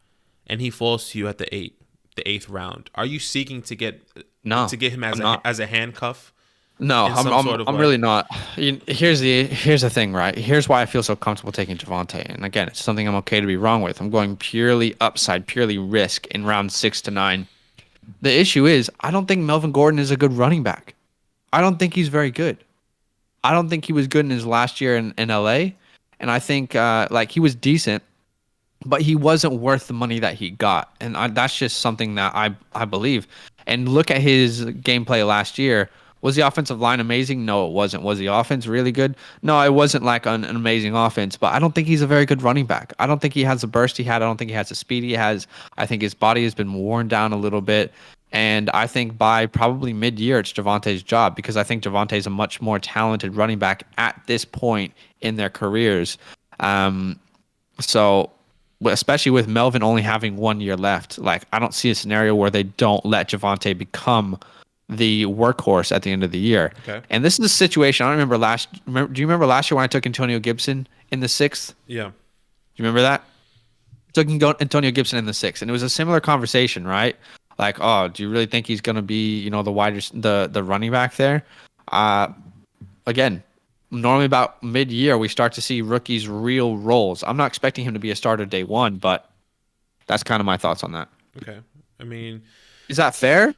and he falls to you at the 8th round. Are you seeking to get him as a handcuff? No, I'm really not. Here's the thing, right? Here's why I feel so comfortable taking Javonte. And again, it's something I'm okay to be wrong with. I'm going purely upside, purely risk in round 6 to 9. The issue is I don't think Melvin Gordon is a good running back. I don't think he's very good. I don't think he was good in his last year in LA. And I think he was decent, but he wasn't worth the money that he got. And that's just something that I believe. And look at his gameplay last year. Was the offensive line amazing? No, it wasn't. Was the offense really good? No, it wasn't like an amazing offense, but I don't think he's a very good running back. I don't think he has the burst he had. I don't think he has the speed he has. I think his body has been worn down a little bit. And I think by probably mid-year, it's Javonte's job because I think Javonte is a much more talented running back at this point in their careers. So especially with Melvin only having 1 year left, I don't see a scenario where they don't let Javonte become the workhorse at the end of the year. Okay. And this is a situation I don't remember do you remember last year when I took Antonio Gibson in the 6th? Yeah. Do you remember that? Took Antonio Gibson in the 6th, and it was a similar conversation, right? Like, oh, do you really think he's going to be, the running back there? Again, normally about mid-year we start to see rookies' real roles. I'm not expecting him to be a starter day 1, but that's kind of my thoughts on that. Okay. I mean, is that fair?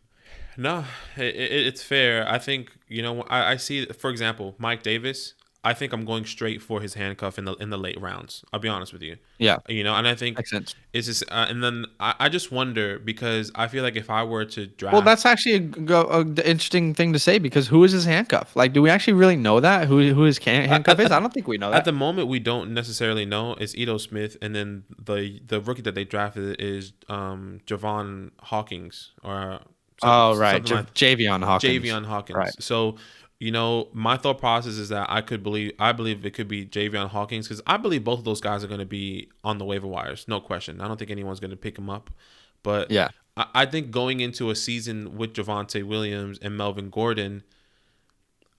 No, it's fair. I think, I see, for example, Mike Davis. I think I'm going straight for his handcuff in the late rounds. I'll be honest with you. Yeah. And I think makes sense. It's just, and then I just wonder because I feel like if I were to draft. Well, that's actually a interesting thing to say because who is his handcuff? Do we actually really know that who his handcuff is? I don't think we know that. At the moment, we don't necessarily know. It's Ito Smith, and then the rookie that they drafted is Javon Hawkins or. Right. Javion Hawkins. Right. So, my thought process is that I believe it could be Javion Hawkins because I believe both of those guys are going to be on the waiver wires. No question. I don't think anyone's going to pick them up. But yeah, I think going into a season with Javonte Williams and Melvin Gordon,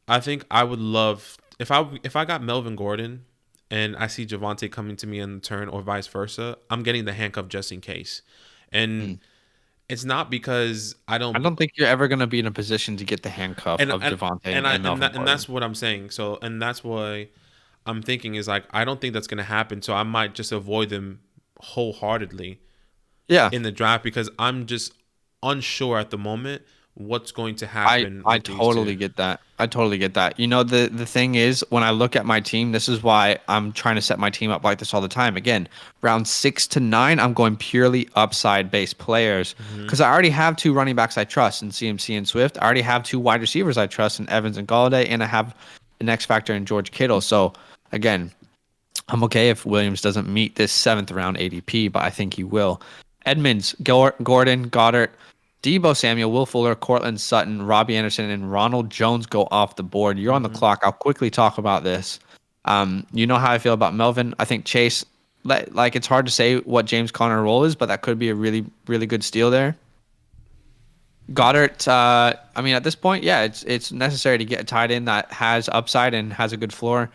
I think I would love if I got Melvin Gordon and I see Javonte coming to me in the turn or vice versa, I'm getting the handcuff just in case. And it's not because I don't think you're ever going to be in a position to get the handcuff of Javonte and that's what I'm saying. So, and that's why I'm thinking is I don't think that's going to happen. So I might just avoid them wholeheartedly. Yeah. In the draft because I'm just unsure at the moment what's going to happen. I totally get that. The thing is, when I look at my team, this is why I'm trying to set my team up like this all the time. Again, round 6 to 9, I'm going purely upside-based players because I already have 2 running backs I trust in CMC and Swift. I already have 2 wide receivers I trust in Evans and Galladay, and I have an X factor in George Kittle. So, again, I'm okay if Williams doesn't meet this 7th round ADP, but I think he will. Edmonds, Gordon, Goddard, Deebo Samuel, Will Fuller, Cortland Sutton, Robbie Anderson, and Ronald Jones go off the board. You're on the clock. I'll quickly talk about this. You know how I feel about Melvin. I think Chase, like it's hard to say what James Conner role is, but that could be a really, really good steal there. Goddard, I mean, at this point, yeah, it's necessary to get a tight end that has upside and has a good floor.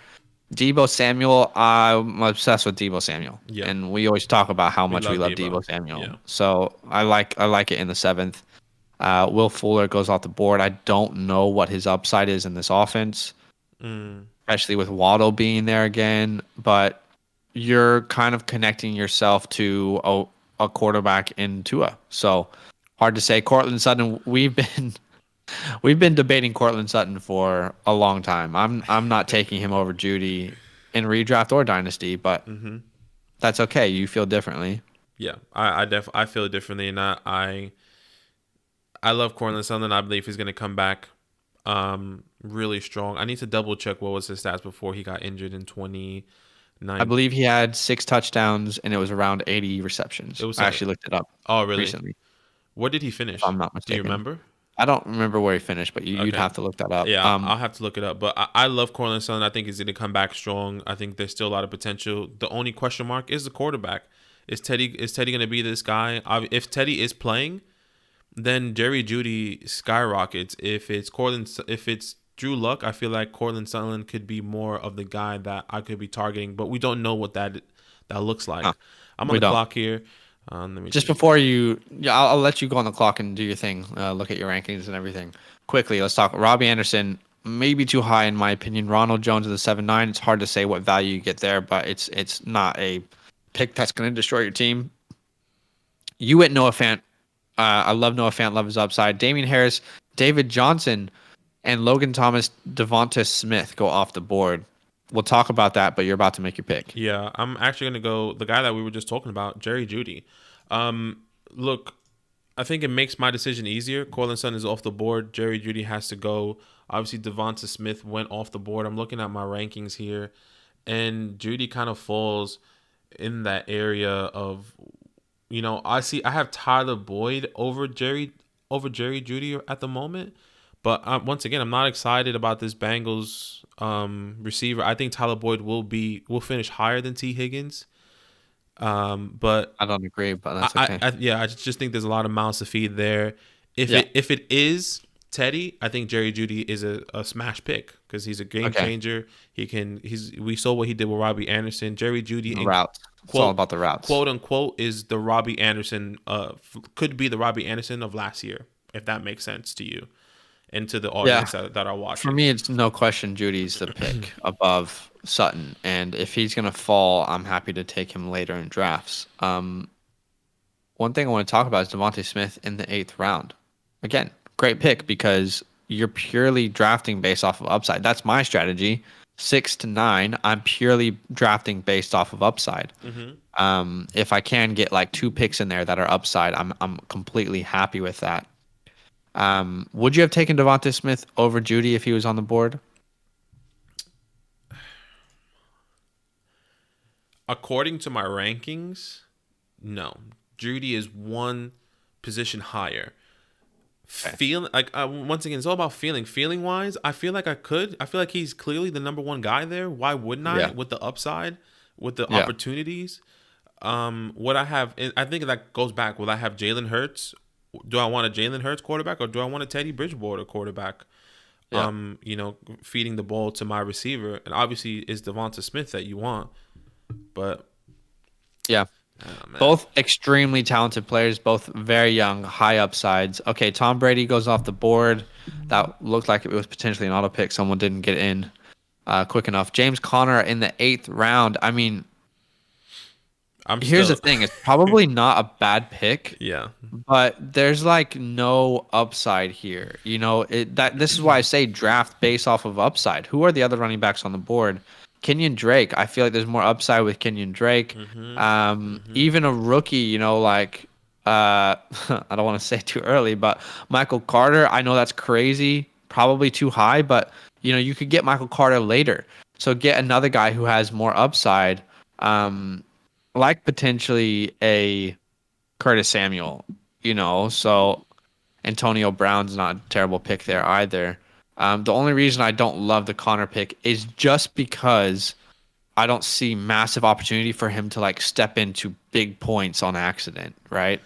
Deebo Samuel, I'm obsessed with Deebo Samuel, and we always talk about how much we love Deebo Samuel. Yeah. So I like it in the 7th. Will Fuller goes off the board. I don't know what his upside is in this offense, especially with Waddle being there again. But you're kind of connecting yourself to a quarterback in Tua. So hard to say. Cortland Sutton, we've been debating Cortland Sutton for a long time. I'm not taking him over Judy in redraft or dynasty, but that's okay. You feel differently. Yeah, I feel differently, and I love Cortland Sutton. I believe he's going to come back really strong. I need to double check what was his stats before he got injured in 2019. I believe he had 6 touchdowns and it was around 80 receptions. I actually looked it up. Oh, really? Recently. Where did he finish? If I'm not mistaken. Do you remember? I don't remember where he finished, but you'd have to look that up. Yeah, I'll have to look it up. But I love Cortland Sutton. I think he's going to come back strong. I think there's still a lot of potential. The only question mark is the quarterback. Is Teddy going to be this guy? If Teddy is playing, then Jerry Jeudy skyrockets. If it's Drew Luck, I feel like Cortland Sutton could be more of the guy that I could be targeting. But we don't know what that looks like. I'm on the clock here. Before I'll let you go on the clock and do your thing. Look at your rankings and everything. Quickly, let's talk. Robbie Anderson, maybe too high in my opinion. Ronald Jones at the 7-9. It's hard to say what value you get there, but it's not a pick that's going to destroy your team. You went Noah Fant. I love Noah Fant. Love his upside. Damian Harris, David Johnson, and Logan Thomas, Devonta Smith go off the board. We'll talk about that, but you're about to make your pick. Yeah, I'm actually going to go the guy that we were just talking about, Jerry Jeudy. Look, I think it makes my decision easier. Cortland Sutton is off the board. Jerry Jeudy has to go. Obviously, Devonta Smith went off the board. I'm looking at my rankings here, and Jeudy kind of falls in that area of, I have Tyler Boyd over Jerry Jeudy at the moment. But once again, I'm not excited about this Bengals receiver. I think Tyler Boyd will finish higher than T. Higgins. But I don't agree, but that's okay. I just think there's a lot of mouths to feed there. If it is Teddy, I think Jerry Jeudy is a smash pick because he's a game changer. We saw what he did with Robbie Anderson. Jerry Jeudy routes. It's all about the routes. Quote unquote is the Robbie Anderson could be the Robbie Anderson of last year, if that makes sense to you. And to the audience that are watching. For me, it's no question Judy's the pick above Sutton. And if he's going to fall, I'm happy to take him later in drafts. One thing I want to talk about is Devonta Smith in the 8th round. Again, great pick because you're purely drafting based off of upside. That's my strategy. 6 to 9, I'm purely drafting based off of upside. If I can get like 2 picks in there that are upside, I'm completely happy with that. Would you have taken Devonta Smith over Jeudy if he was on the board? According to my rankings, no. Jeudy is one position higher. Once again, it's all about feeling. Feeling wise, I feel like I could. I feel like he's clearly the number 1 guy there. Why wouldn't I? Yeah. With the upside, with the opportunities. What I have, I think that goes back. Will I have Jalen Hurts? Do I want a Jalen Hurts quarterback or do I want a Teddy Bridgewater quarterback? Yeah. Feeding the ball to my receiver. And obviously it's Devonta Smith that you want. But yeah. Both extremely talented players, both very young, high upsides. Okay, Tom Brady goes off the board. That looked like it was potentially an auto pick. Someone didn't get in quick enough. James Conner in the 8th round. I mean, here's the thing. It's probably not a bad pick. Yeah. But there's like no upside here. This is why I say draft based off of upside. Who are the other running backs on the board? Kenyon Drake. I feel like there's more upside with Kenyon Drake. Even a rookie, I don't want to say too early, but Michael Carter, I know that's crazy, probably too high, but you could get Michael Carter later. So get another guy who has more upside. Like potentially a Curtis Samuel, so Antonio Brown's not a terrible pick there either. The only reason I don't love the Connor pick is just because I don't see massive opportunity for him to like step into big points on accident, right?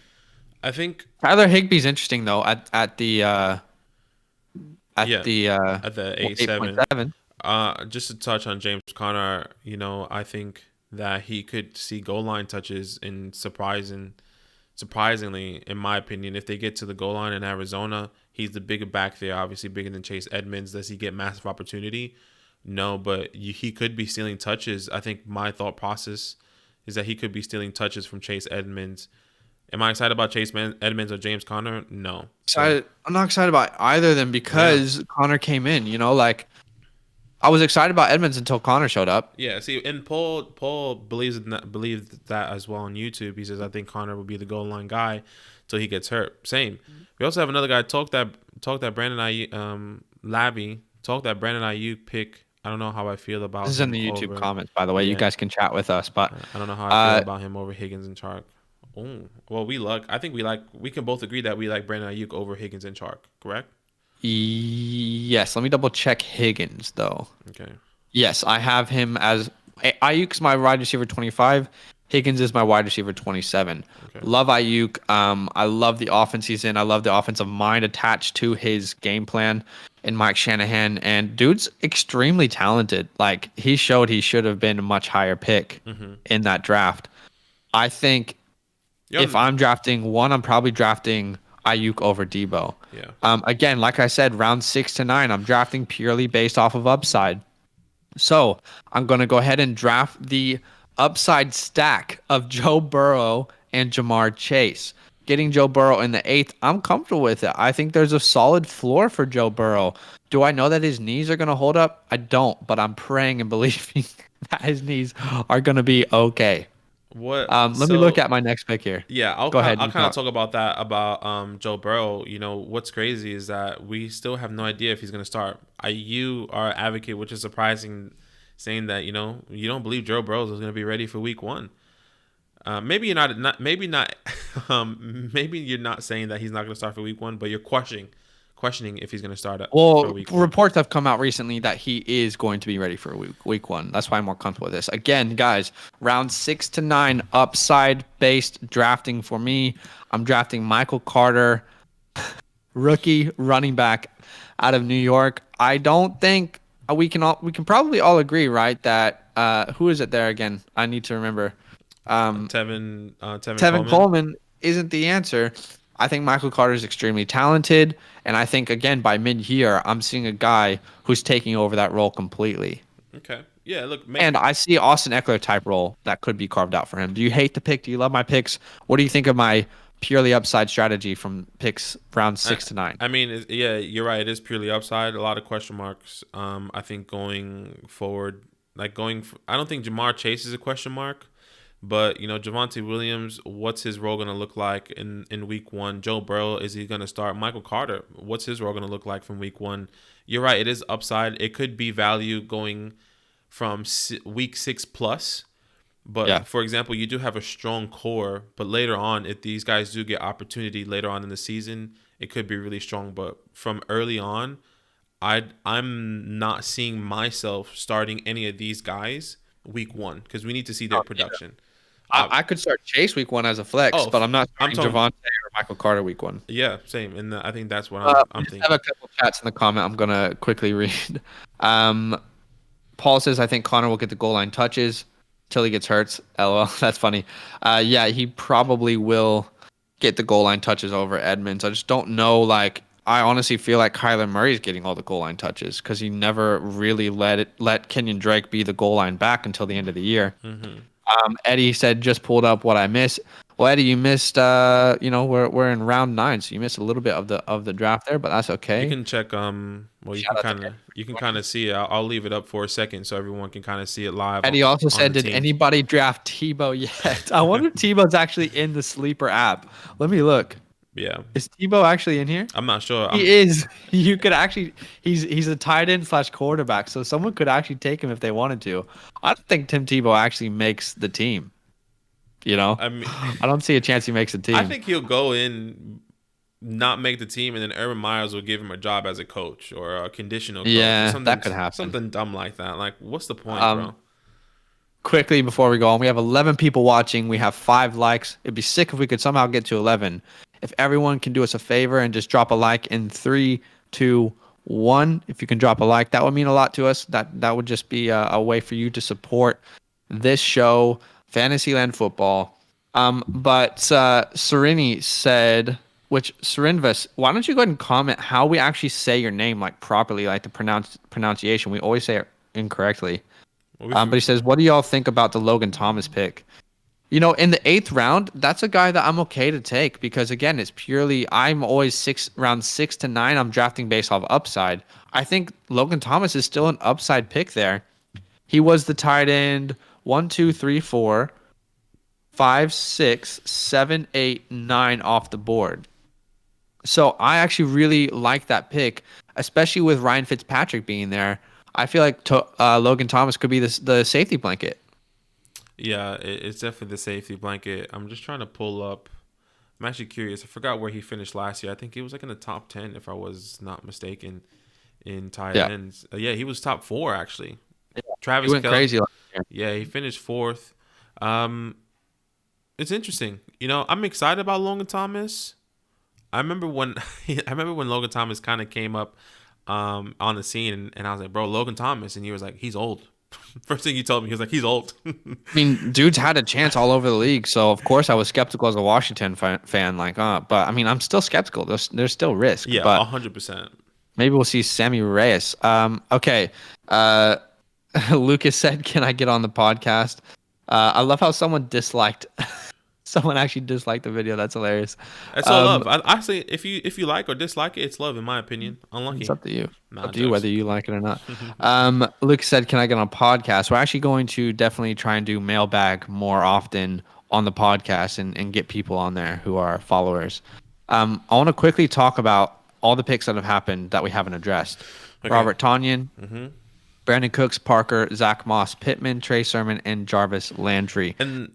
I think Tyler Higbee's interesting though at the at the 8.7. Just to touch on James Conner, I think that he could see goal line touches in surprisingly, in my opinion, if they get to the goal line in Arizona, he's the bigger back there, obviously bigger than Chase Edmonds. Does he get massive opportunity? No, but he could be stealing touches. I think my thought process is that he could be stealing touches from Chase Edmonds. Am I excited about Chase Edmonds or James Conner? No. I'm not excited about either of them because Conner came in, like I was excited about Edmonds until Conner showed up. Yeah, see, and Paul believes that as well on YouTube. He says, I think Conner will be the goal line guy till he gets hurt. Same. We also have another guy, talk that Brandon Ayuk pick. I don't know how I feel about this is in the YouTube comments, by the way. You guys can chat with us, but I don't know how I feel about him over Higgins and Chark. Oh, well, I think we can both agree that we like Brandon Ayuk over Higgins and Chark, correct? Yes. Let me double check Higgins though. Okay. Yes, I have him as Ayuk's my wide receiver 25. Higgins is my wide receiver 27. Okay. Love Ayuk. I love the offense he's in. I love the offensive mind attached to his game plan in Mike Shanahan. And dude's extremely talented. Like he showed he should have been a much higher pick in that draft. I think if I'm drafting one, I'm probably drafting Ayuk over Debo. Yeah. Again, like I said, round 6 to 9, I'm drafting purely based off of upside. So I'm going to go ahead and draft the upside stack of Joe Burrow and Jamar Chase. Getting Joe Burrow in the 8th, I'm comfortable with it. I think there's a solid floor for Joe Burrow. Do I know that his knees are going to hold up? I don't, but I'm praying and believing that his knees are going to be okay. Let me look at my next pick here. Yeah, I'll kind of talk about that, about Joe Burrow. What's crazy is that we still have no idea if he's going to start. You are an advocate, which is surprising, saying that, you don't believe Joe Burrow is going to be ready for week 1. Maybe you're not maybe you're not saying that he's not going to start for week 1, but you're questioning if he's going to start for week 1. Reports have come out recently that he is going to be ready for week 1. That's why I'm more comfortable with this. Again, guys, round 6 to 9, upside-based drafting for me. I'm drafting Michael Carter, rookie running back out of New York. I don't think we can probably all agree, right, that who is it there again? I need to remember. Tevin Coleman isn't the answer. I think Michael Carter is extremely talented, and I think, again, by mid-year, I'm seeing a guy who's taking over that role completely. Okay. Yeah, look. And I see Austin Eckler type role that could be carved out for him. Do you hate the pick? Do you love my picks? What do you think of my purely upside strategy from picks round 6 to 9? I mean, yeah, you're right. It is purely upside. A lot of question marks. I think going forward, I don't think Jamar Chase is a question mark. But, Javonte Williams, what's his role going to look like in week 1? Joe Burrow, is he going to start? Michael Carter, what's his role going to look like from week 1? You're right. It is upside. It could be value going from week 6 plus. But, For example, you do have a strong core. But later on, if these guys do get opportunity later on in the season, it could be really strong. But from early on, I'm not seeing myself starting any of these guys week 1 because we need to see their production. Yeah. I could start Chase week 1 as a flex, but I'm not starting Javonte or Michael Carter week 1. Yeah, same. And I think that's what I'm thinking. I have a couple chats in the comment I'm going to quickly read. Paul says, I think Connor will get the goal line touches till he gets hurt. LOL, that's funny. Yeah, he probably will get the goal line touches over Edmonds. I just don't know, I honestly feel like Kyler Murray is getting all the goal line touches because he never really let Kenyon Drake be the goal line back until the end of the year. Mm-hmm. Eddie said, just pulled up what I missed. Well, Eddie, you missed, we're in round 9, so you missed a little bit of the draft there, but that's okay. You can check, you can kind of see it. I'll leave it up for a second so everyone can kind of see it live. Eddie also said, did anybody draft Tebow yet? I wonder if Tebow's actually in the Sleeper app. Let me look. Yeah. Is Tebow actually in here? I'm not sure. He is. You could actually, he's a tight end / quarterback, so someone could actually take him if they wanted to. I don't think Tim Tebow actually makes the team. I mean, I don't see a chance he makes the team. I think he'll go in not make the team, and then Urban Myers will give him a job as a coach or a conditional coach. Yeah, or something, that could happen. Something dumb like that. Like, what's the point, bro? Quickly before we go on, we have 11 people watching. We have 5 likes. It'd be sick if we could somehow get to 11. If everyone can do us a favor and just drop a like in 3, 2, 1. If you can drop a like, that would mean a lot to us. That would just be a way for you to support this show, Fantasyland Football. But Serini said, Serinvas, why don't you go ahead and comment how we actually say your name like properly, like the pronunciation. We always say it incorrectly. But he says, what do y'all think about the Logan Thomas pick? You know, in the 8th round, that's a guy that I'm okay to take because, again, it's purely, I'm always round 6 to 9, I'm drafting based off upside. I think Logan Thomas is still an upside pick there. He was the tight end 1, 2, 3, 4, 5, 6, 7, 8, 9 off the board. So I actually really like that pick, especially with Ryan Fitzpatrick being there. I feel like Logan Thomas could be the safety blanket. Yeah, it's definitely the safety blanket. I'm just trying to pull up. I'm actually curious. I forgot where he finished last year. I think he was like in the top 10, if I was not mistaken, in tight ends. Yeah, he was top 4 actually. Yeah, Travis he went crazy last year. Yeah, he finished 4th. It's interesting. You know, I'm excited about Logan Thomas. I remember when Logan Thomas kind of came up on the scene, and I was like, bro, Logan Thomas, and he was like, he's old. First thing he told me, he was like, he's old. I mean, dude's had a chance all over the league, so of course I was skeptical as a Washington fan, but I mean, I'm still skeptical. There's still risk. Yeah, but 100%. Maybe we'll see Sammy Reyes. Okay. Lucas said, "Can I get on the podcast?" I love how someone actually disliked the video. That's hilarious. That's all love. I say if you like or dislike it, it's love in my opinion. Unlucky. It's up to you. Up to you whether you like it or not. Luke said, "Can I get on a podcast?" We're actually going to definitely try and do mailbag more often on the podcast and get people on there who are followers. I want to quickly talk about all the picks that have happened that we haven't addressed. Okay. Robert Tonyan, Brandon Cooks, Parker, Zach Moss, Pittman, Trey Sermon, and Jarvis Landry. And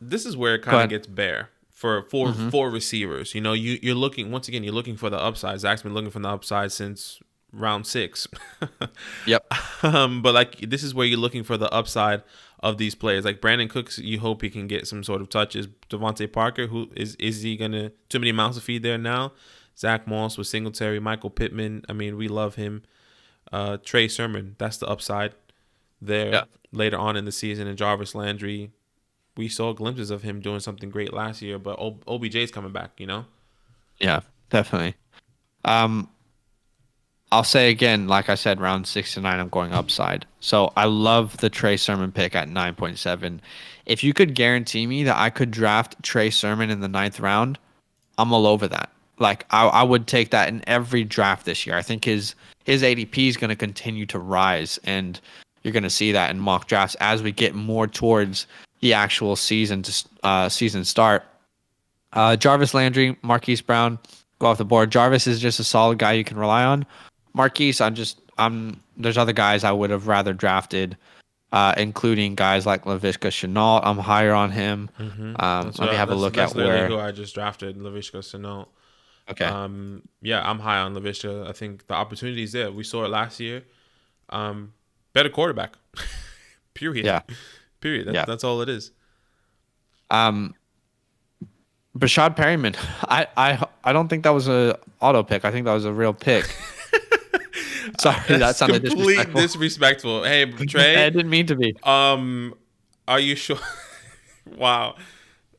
this is where it kind of gets bare for four receivers. You know, you're looking for the upside. Zach's been looking for the upside since round 6. Yep. But like this is where you're looking for the upside of these players. Like Brandon Cooks, you hope he can get some sort of touches. Devontae Parker, who is he gonna too many mouths to feed there now? Zach Moss with Singletary, Michael Pittman. I mean, we love him. Trey Sermon, that's the upside there later on in the season. And Jarvis Landry, we saw glimpses of him doing something great last year, but OBJ's coming back, you know? Yeah, definitely. I'll say again, like I said, round 6 to 9, I'm going upside. So I love the Trey Sermon pick at 9.7. If you could guarantee me that I could draft Trey Sermon in the 9th round, I'm all over that. Like I would take that in every draft this year. I think his ADP is going to continue to rise, and you're going to see that in mock drafts as we get more towards the actual season start. Jarvis Landry, Marquise Brown, go off the board. Jarvis is just a solid guy you can rely on. Marquise, there's other guys I would have rather drafted, including guys like Laviska Shenault. I'm higher on him. Let me have a look at where. Who I just drafted, Laviska Shenault. Okay. Yeah, I'm high on Laviska. I think the opportunity is there. We saw it last year. Better quarterback. Period. Yeah. Period. That's all it is. Brashad Perryman. I don't think that was a auto pick. I think that was a real pick. Sorry, that sounded disrespectful. Hey, Trey. I didn't mean to be. Are you sure? Wow.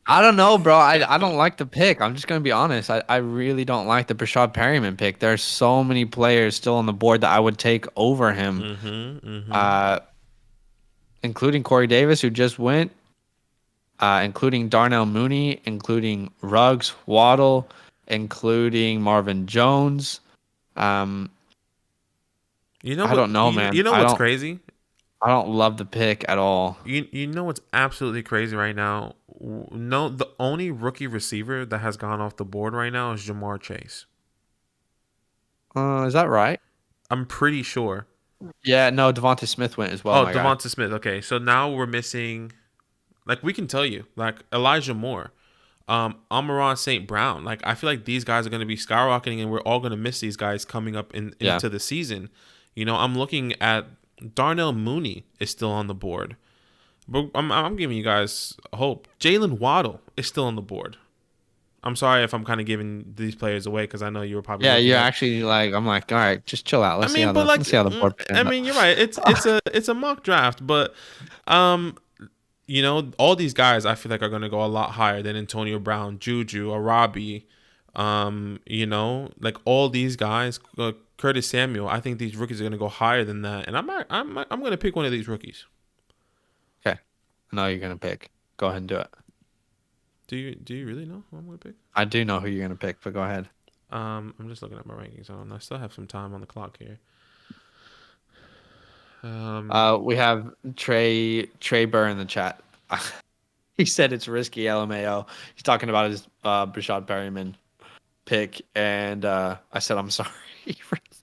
I don't know, bro. I don't like the pick. I'm just going to be honest. I really don't like the Brashad Perryman pick. There's so many players still on the board that I would take over him, including Corey Davis, who just went, including Darnell Mooney, including Ruggs, Waddle, including Marvin Jones. I don't know, man. You know what's crazy? I don't love the pick at all. You know what's absolutely crazy right now? No, the only rookie receiver that has gone off the board right now is Jamar Chase. Is that right? I'm pretty sure. Yeah, no, Devonta Smith went as well. Oh, Devonta Smith. Okay, so now we're missing. Like we can tell you, like Elijah Moore. Amon-Ra St. Brown. Like, I feel like these guys are going to be skyrocketing, and we're all going to miss these guys coming up into the season. You know, I'm looking at Darnell Mooney is still on the board. But I'm giving you guys hope. Jalen Waddle is still on the board. I'm sorry if I'm kind of giving these players away because I know you were probably you're actually like, I'm like, all right, just chill out. Let's see how the board. I mean, you're right. It's a mock draft, but you know, all these guys I feel like are going to go a lot higher than Antonio Brown, Juju, Arabi. You know, like all these guys, Curtis Samuel. I think these rookies are going to go higher than that, and I'm going to pick one of these rookies. Okay, I know you're going to pick. Go ahead and do it. Do you really know who I'm going to pick? I do know who you're going to pick, but go ahead. I'm just looking at my rankings, and I still have some time on the clock here. We have Trey Burr in the chat. He said it's risky, LMAO. He's talking about his Brashad Perryman pick, and I said I'm sorry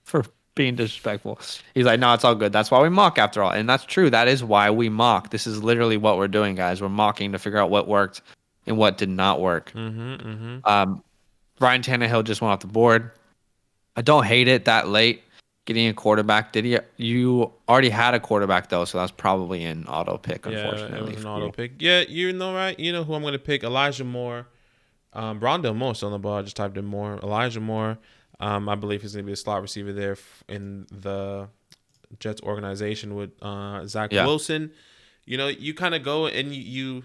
for being disrespectful. He's like, no, it's all good. That's why we mock after all, and that's true. That is why we mock. This is literally what we're doing, guys. We're mocking to figure out what worked and what did not work. Ryan Tannehill just went off the board. I don't hate it that late. Getting a quarterback. You already had a quarterback though, so that's probably an auto pick. Unfortunately, it was an auto pick. Yeah, you know, right? You know who I'm going to pick? Elijah Moore. Rondale Moore still on the ball. I just typed in Moore. Elijah Moore. I believe he's going to be a slot receiver there in the Jets organization with Zach Wilson. You know, you kind of go and you,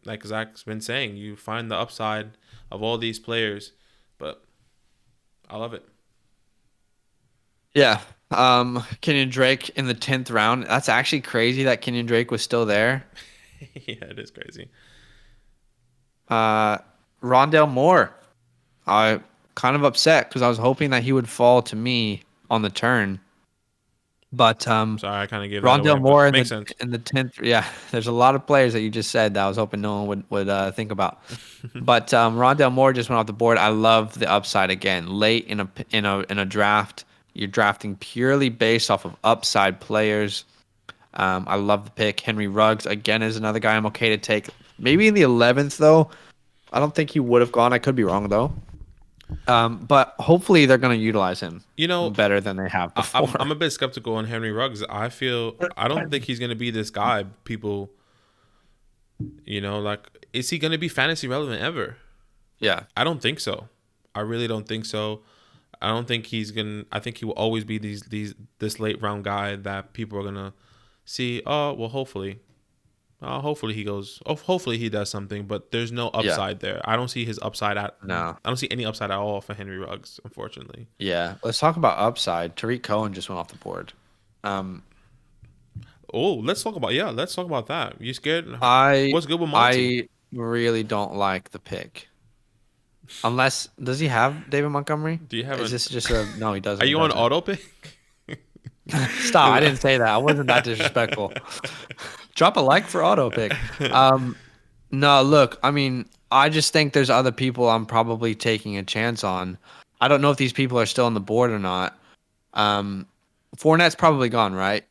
like Zach's been saying, you find the upside of all these players, but I love it. Yeah. Kenyon Drake in the 10th round. That's actually crazy that Kenyon Drake was still there. Yeah, it is crazy. Rondale Moore. I kind of upset because I was hoping that he would fall to me on the turn. But sorry, I kind of gave Rondale that away, Moore in makes the sense. In the 10th. Yeah, there's a lot of players that you just said that I was hoping no one would think about. But Rondale Moore just went off the board. I love the upside again. Late in a draft. You're drafting purely based off of upside players. I love the pick. Henry Ruggs, again, is another guy I'm okay to take. Maybe in the 11th, though. I don't think he would have gone. I could be wrong, though. But hopefully they're going to utilize him better than they have before. I'm a bit skeptical on Henry Ruggs. I don't think he's going to be this guy. People, you know, like, is he going to be fantasy relevant ever? Yeah. I don't think so. I really don't think so. I don't think he's gonna. I think he will always be this late round guy that people are gonna see. Oh well, hopefully he goes. Hopefully he does something. But there's no upside there. I don't see his upside No. I don't see any upside at all for Henry Ruggs, unfortunately. Yeah, let's talk about upside. Tariq Cohen just went off the board. Let's talk about that. You scared? What's good with Monty? I really don't like the pick. Unless, does he have David Montgomery? Do you have? Is this just a no? He doesn't. Are you on auto pick? Stop! I didn't say that. I wasn't that disrespectful. Drop a like for auto pick. No, look. I mean, I just think there's other people I'm probably taking a chance on. I don't know if these people are still on the board or not. Fournette's probably gone, right?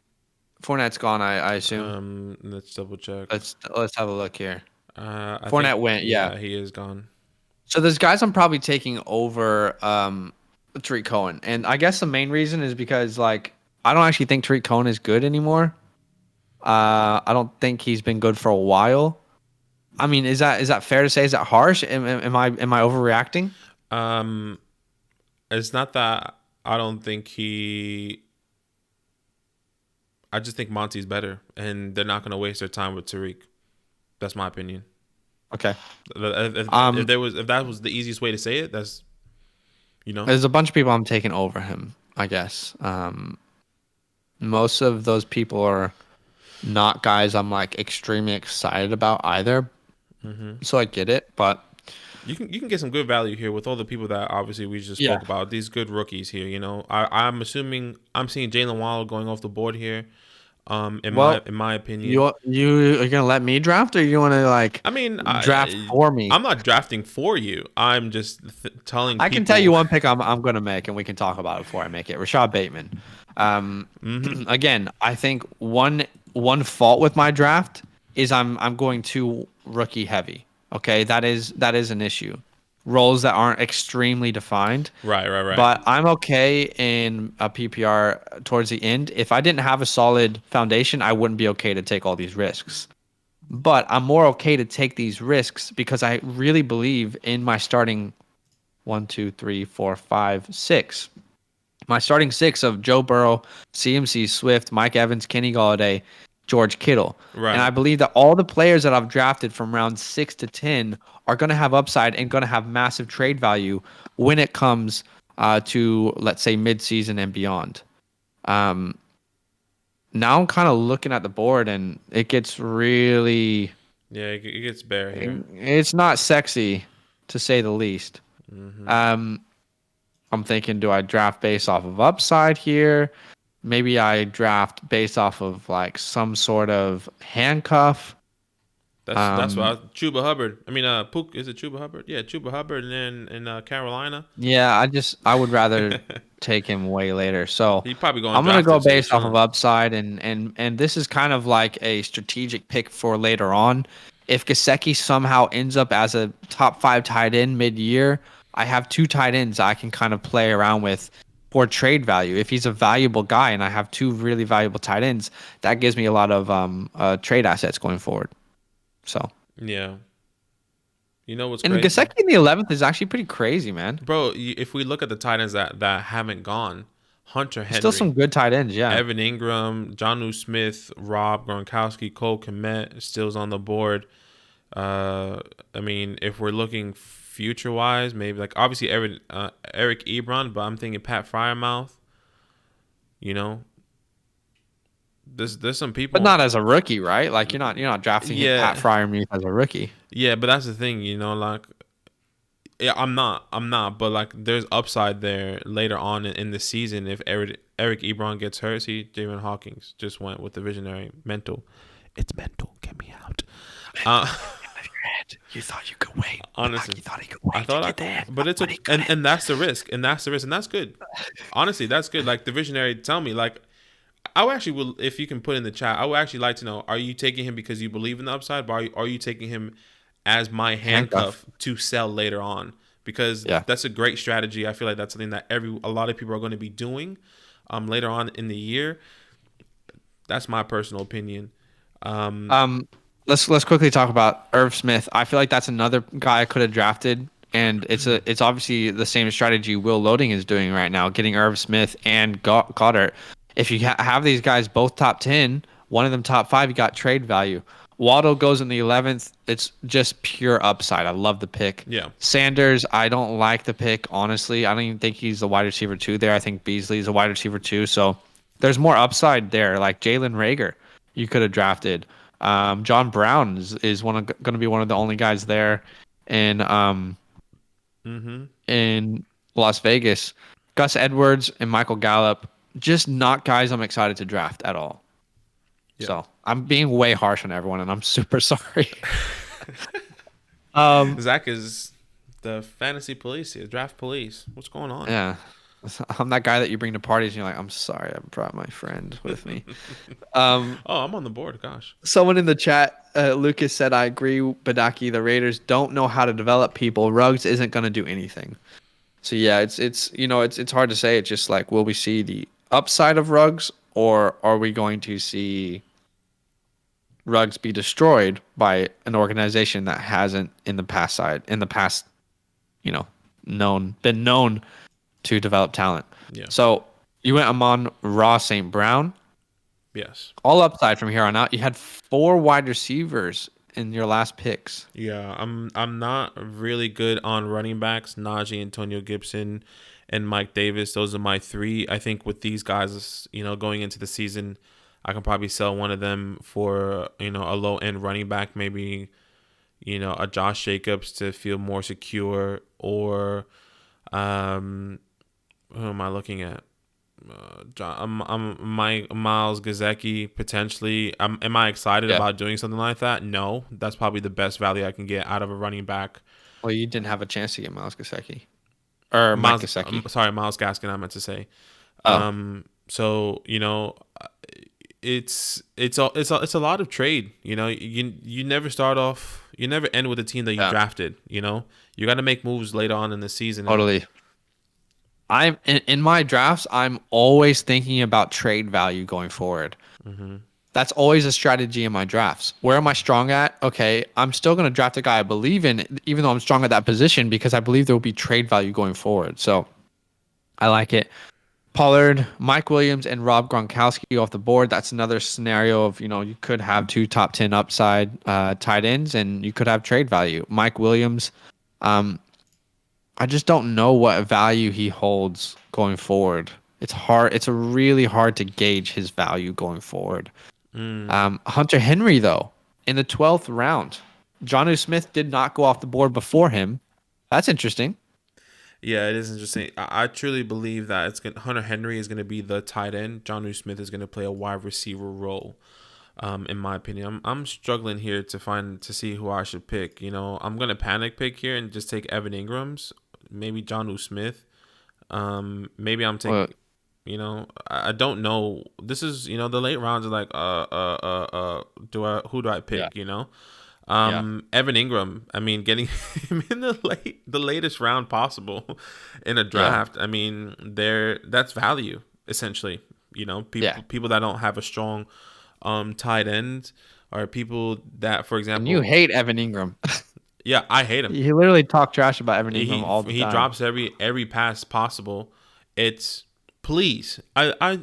Fournette's gone, I assume. Let's double check. Let's have a look here. Fournette went. Yeah, he is gone. So there's guys I'm probably taking over Tariq Cohen. And I guess the main reason is because, like, I don't actually think Tariq Cohen is good anymore. I don't think he's been good for a while. I mean, is that fair to say? Is that harsh? Am I overreacting? It's not that I don't think I just think Monty's better, and they're not going to waste their time with Tariq. That's my opinion. Okay. If that was the easiest way to say it, that's, you know. There's a bunch of people I'm taking over him, I guess. Most of those people are not guys I'm like extremely excited about either. Mm-hmm. So I get it, but you can get some good value here with all the people that obviously we just spoke about. These good rookies here, you know. I'm assuming I'm seeing Jalen Waddle going off the board here. In my opinion, you are gonna let me draft, or you want to draft for me? I'm not drafting for you. I'm just telling. I can tell you one pick I'm gonna make, and we can talk about it before I make it. Rashad Bateman. Again, I think one fault with my draft is I'm going too rookie heavy. Okay, that is an issue. Roles that aren't extremely defined. Right. But I'm okay in a PPR towards the end. If I didn't have a solid foundation, I wouldn't be okay to take all these risks. But I'm more okay to take these risks because I really believe in my starting 1, 2, 3, 4, 5, 6. My starting 6 of Joe Burrow, CMC Swift, Mike Evans, Kenny Golladay, George Kittle. Right. And I believe that all the players that I've drafted from round 6 to 10 are going to have upside and going to have massive trade value when it comes to, let's say, midseason and beyond. Now I'm kind of looking at the board and it gets really... Yeah, it gets bare here. It's not sexy, to say the least. I'm thinking, do I draft based off of upside here? Maybe I draft based off of like some sort of handcuff. That's what Chuba Hubbard. I mean, is it Chuba Hubbard? Yeah, Chuba Hubbard, and then in Carolina. Yeah, I would rather take him way later. So he probably going. I'm gonna go based off of upside, and this is kind of like a strategic pick for later on. If Gesicki somehow ends up as a top 5 tight end mid-year, I have 2 tight ends I can kind of play around with for trade value. If he's a valuable guy and I have 2 really valuable tight ends, that gives me a lot of trade assets going forward. So yeah, you know what's and crazy? Gesicki in the 11th is actually pretty crazy, man. Bro, if we look at the tight ends that haven't gone, Hunter Henry, still some good tight ends, yeah. Evan Ingram, Jonnu Smith, Rob Gronkowski, Cole Kmet still's on the board. I mean, if we're looking future wise, maybe like obviously Eric Ebron, but I'm thinking Pat Freiermuth. You know. There's some people, but not as a rookie, right? Like you're not drafting Pat Freiermuth as a rookie. Yeah, but that's the thing, you know, like, yeah, I'm not, but like, there's upside there later on in the season if Eric Ebron gets hurt. See, Javon Hawkins just went with the visionary mental. It's mental. Get me out. You thought you could wait. Honestly, you thought he could wait. I thought I could, but it's and that's the risk, and that's good. Honestly, that's good. Like the visionary, tell me, like. I would actually will, if you can put in the chat, I would actually like to know, are you taking him because you believe in the upside, but are you taking him as my handcuff to sell later on? Because that's a great strategy. I feel like that's something that a lot of people are going to be doing later on in the year. That's my personal opinion. Let's quickly talk about Irv Smith. I feel like that's another guy I could have drafted. And it's obviously the same strategy Will Loading is doing right now, getting Irv Smith and Goddard. If you have these guys both top 10, one of them top 5, you got trade value. Waddle goes in the 11th. It's just pure upside. I love the pick. Yeah. Sanders, I don't like the pick, honestly. I don't even think he's a wide receiver 2 there. I think Beasley's a wide receiver 2. So there's more upside there. Like Jalen Reagor, you could have drafted. John Brown is going to be one of the only guys there in Las Vegas. Gus Edwards and Michael Gallup. Just not guys I'm excited to draft at all. Yeah. So I'm being way harsh on everyone, and I'm super sorry. Zach is the fantasy police here, draft police. What's going on? Yeah. I'm that guy that you bring to parties, and you're like, I'm sorry, I brought my friend with me. I'm on the board. Gosh. Someone in the chat, Lucas said, I agree, Badaki, the Raiders don't know how to develop people. Ruggs isn't going to do anything. So, yeah, it's hard to say. It's just like, will we see the upside of Ruggs, or are we going to see Ruggs be destroyed by an organization that hasn't in the past, been known to develop talent? Yeah. So you went Amon-Ra St. Brown. Yes. All upside from here on out. You had 4 wide receivers in your last picks. Yeah, I'm not really good on running backs. Najee, Antonio Gibson, and Mike Davis. Those are my 3. I think with these guys, going into the season, I can probably sell one of them for, a low end running back, maybe, a Josh Jacobs to feel more secure, or who am I looking at? Miles Gesicki potentially. Am I excited about doing something like that? No, that's probably the best value I can get out of a running back. Well, you didn't have a chance to get Miles Gesicki. Or Miles Gesicki. Sorry, Myles Gaskin, I meant to say. So it's a lot of trade. You never start off You never end with a team that you drafted. You know, you got to make moves later on in the season. Totally. I'm in my drafts. I'm always thinking about trade value going forward. Mm-hmm. That's always a strategy in my drafts. Where am I strong at? Okay, I'm still going to draft a guy I believe in, even though I'm strong at that position, because I believe there will be trade value going forward. So I like it. Pollard, Mike Williams, and Rob Gronkowski off the board. That's another scenario of, you could have 2 top 10 upside tight ends, and you could have trade value. Mike Williams, I just don't know what value he holds going forward. It's hard. It's really hard to gauge his value going forward. Hunter Henry, though, in the 12th round. Jonnu Smith did not go off the board before him. That's interesting. Yeah, it is interesting. I truly believe that Hunter Henry is going to be the tight end. Jonnu Smith is going to play a wide receiver role. In my opinion, I'm struggling here to see who I should pick. I'm going to panic pick here and just take Evan Ingram's, maybe Jonnu Smith. Maybe I'm taking. I don't know. This is the late rounds are like who do I pick? Yeah. Evan Ingram, I mean, getting him in the latest round possible in a draft. Yeah. I mean, that's value essentially. People that don't have a strong tight end, or people that, for example, and you hate Evan Ingram. Yeah, I hate him. He literally talked trash about Evan Ingram all the time. He drops every pass possible. It's please. I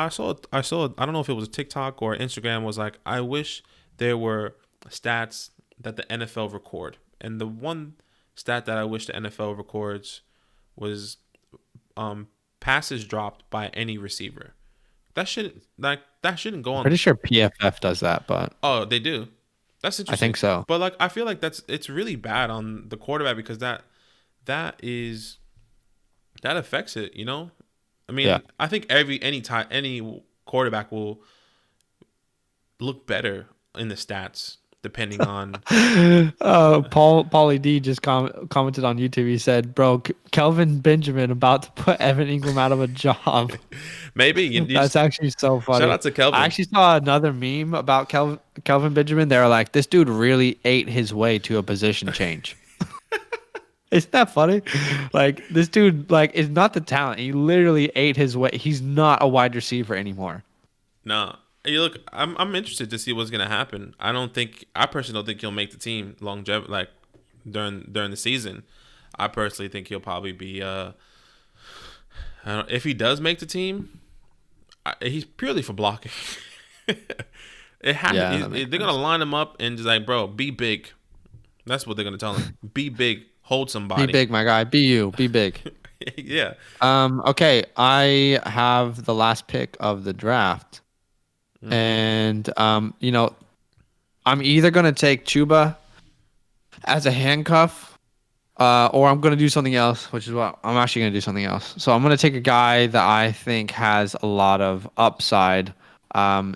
saw I don't know if it was a TikTok or Instagram, was like, I wish there were stats that the NFL record. And the one stat that I wish the NFL records was passes dropped by any receiver. That shouldn't go on. Pretty sure PFF does that, but they do. That's interesting. I think so. But I feel like it's really bad on the quarterback, because that affects it, I mean, I think any quarterback will look better in the stats depending on. Paulie D just commented on YouTube. He said, "Bro, Kelvin Benjamin about to put Evan Ingram out of a job." Maybe that's actually so funny. Shout out to Kelvin. I actually saw another meme about Kelvin Benjamin. They were like, "This dude really ate his way to a position change." Isn't that funny? Like, this dude is not the talent. He literally ate his way. He's not a wide receiver anymore. No. Look, I'm interested to see what's gonna happen. I personally don't think he'll make the team longevity, during the season. I personally think he'll probably be if he does make the team, he's purely for blocking. They're gonna line him up and just bro, be big. That's what they're gonna tell him. Be big. Hold somebody. Be big, my guy. Be you. Be big. Yeah. Okay. I have the last pick of the draft. Mm-hmm. And, I'm either going to take Chuba as a handcuff, or I'm going to do something else, which is what I'm actually going to do something else. So I'm going to take a guy that I think has a lot of upside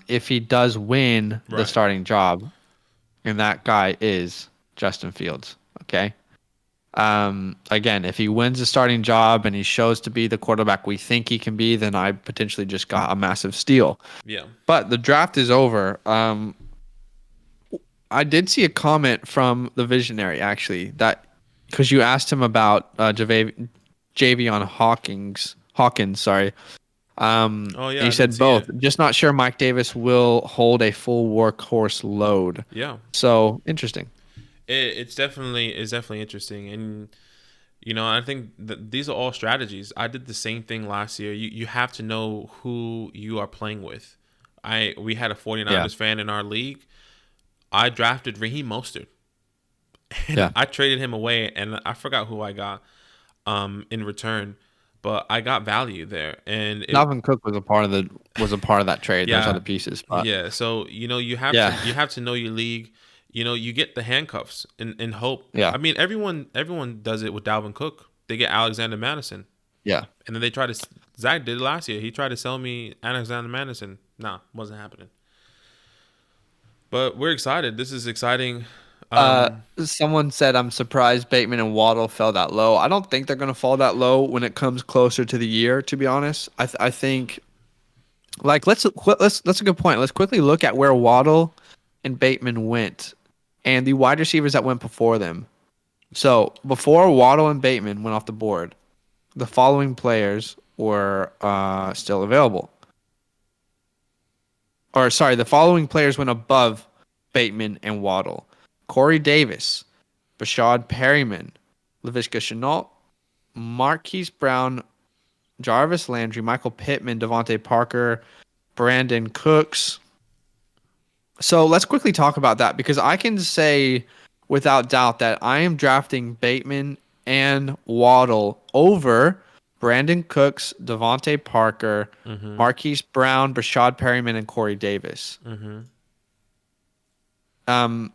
if he does win the starting job. And that guy is Justin Fields. Okay. Again, if he wins the starting job and he shows to be the quarterback we think he can be, then I potentially just got a massive steal. Yeah. But the draft is over. I did see a comment from the Visionary, actually, that because you asked him about Javion Hawkins, sorry. He said both. Just not sure Mike Davis will hold a full workhorse load. Yeah. So interesting. It's definitely interesting, and I think that these are all strategies. I did the same thing last year. You have to know who you are playing with. We had a 49ers fan in our league. I drafted Raheem Mostert. And I traded him away, and I forgot who I got in return, but I got value there. And Dalvin Cook was a part of that trade. Those other pieces. But. Yeah, so you have to know your league. You get the handcuffs and hope. Yeah. I mean, everyone does it with Dalvin Cook. They get Alexander Madison. Yeah. And then they try to. Zach did it last year. He tried to sell me Alexander Madison. Nah, wasn't happening. But we're excited. This is exciting. Someone said, I'm surprised Bateman and Waddle fell that low. I don't think they're going to fall that low when it comes closer to the year, to be honest. I think, that's a good point. Let's quickly look at where Waddle and Bateman went and the wide receivers that went before them. So before Waddle and Bateman went off the board, the following players were still available. Or sorry, the following players went above Bateman and Waddle: Corey Davis, Bashad Perryman, Laviska Shenault, Marquise Brown, Jarvis Landry, Michael Pittman, Devontae Parker, Brandon Cooks. So let's quickly talk about that, because I can say without doubt that I am drafting Bateman and Waddle over Brandon Cooks, Devontae Parker, Marquise Brown, Bashad Perryman, and Corey Davis. Do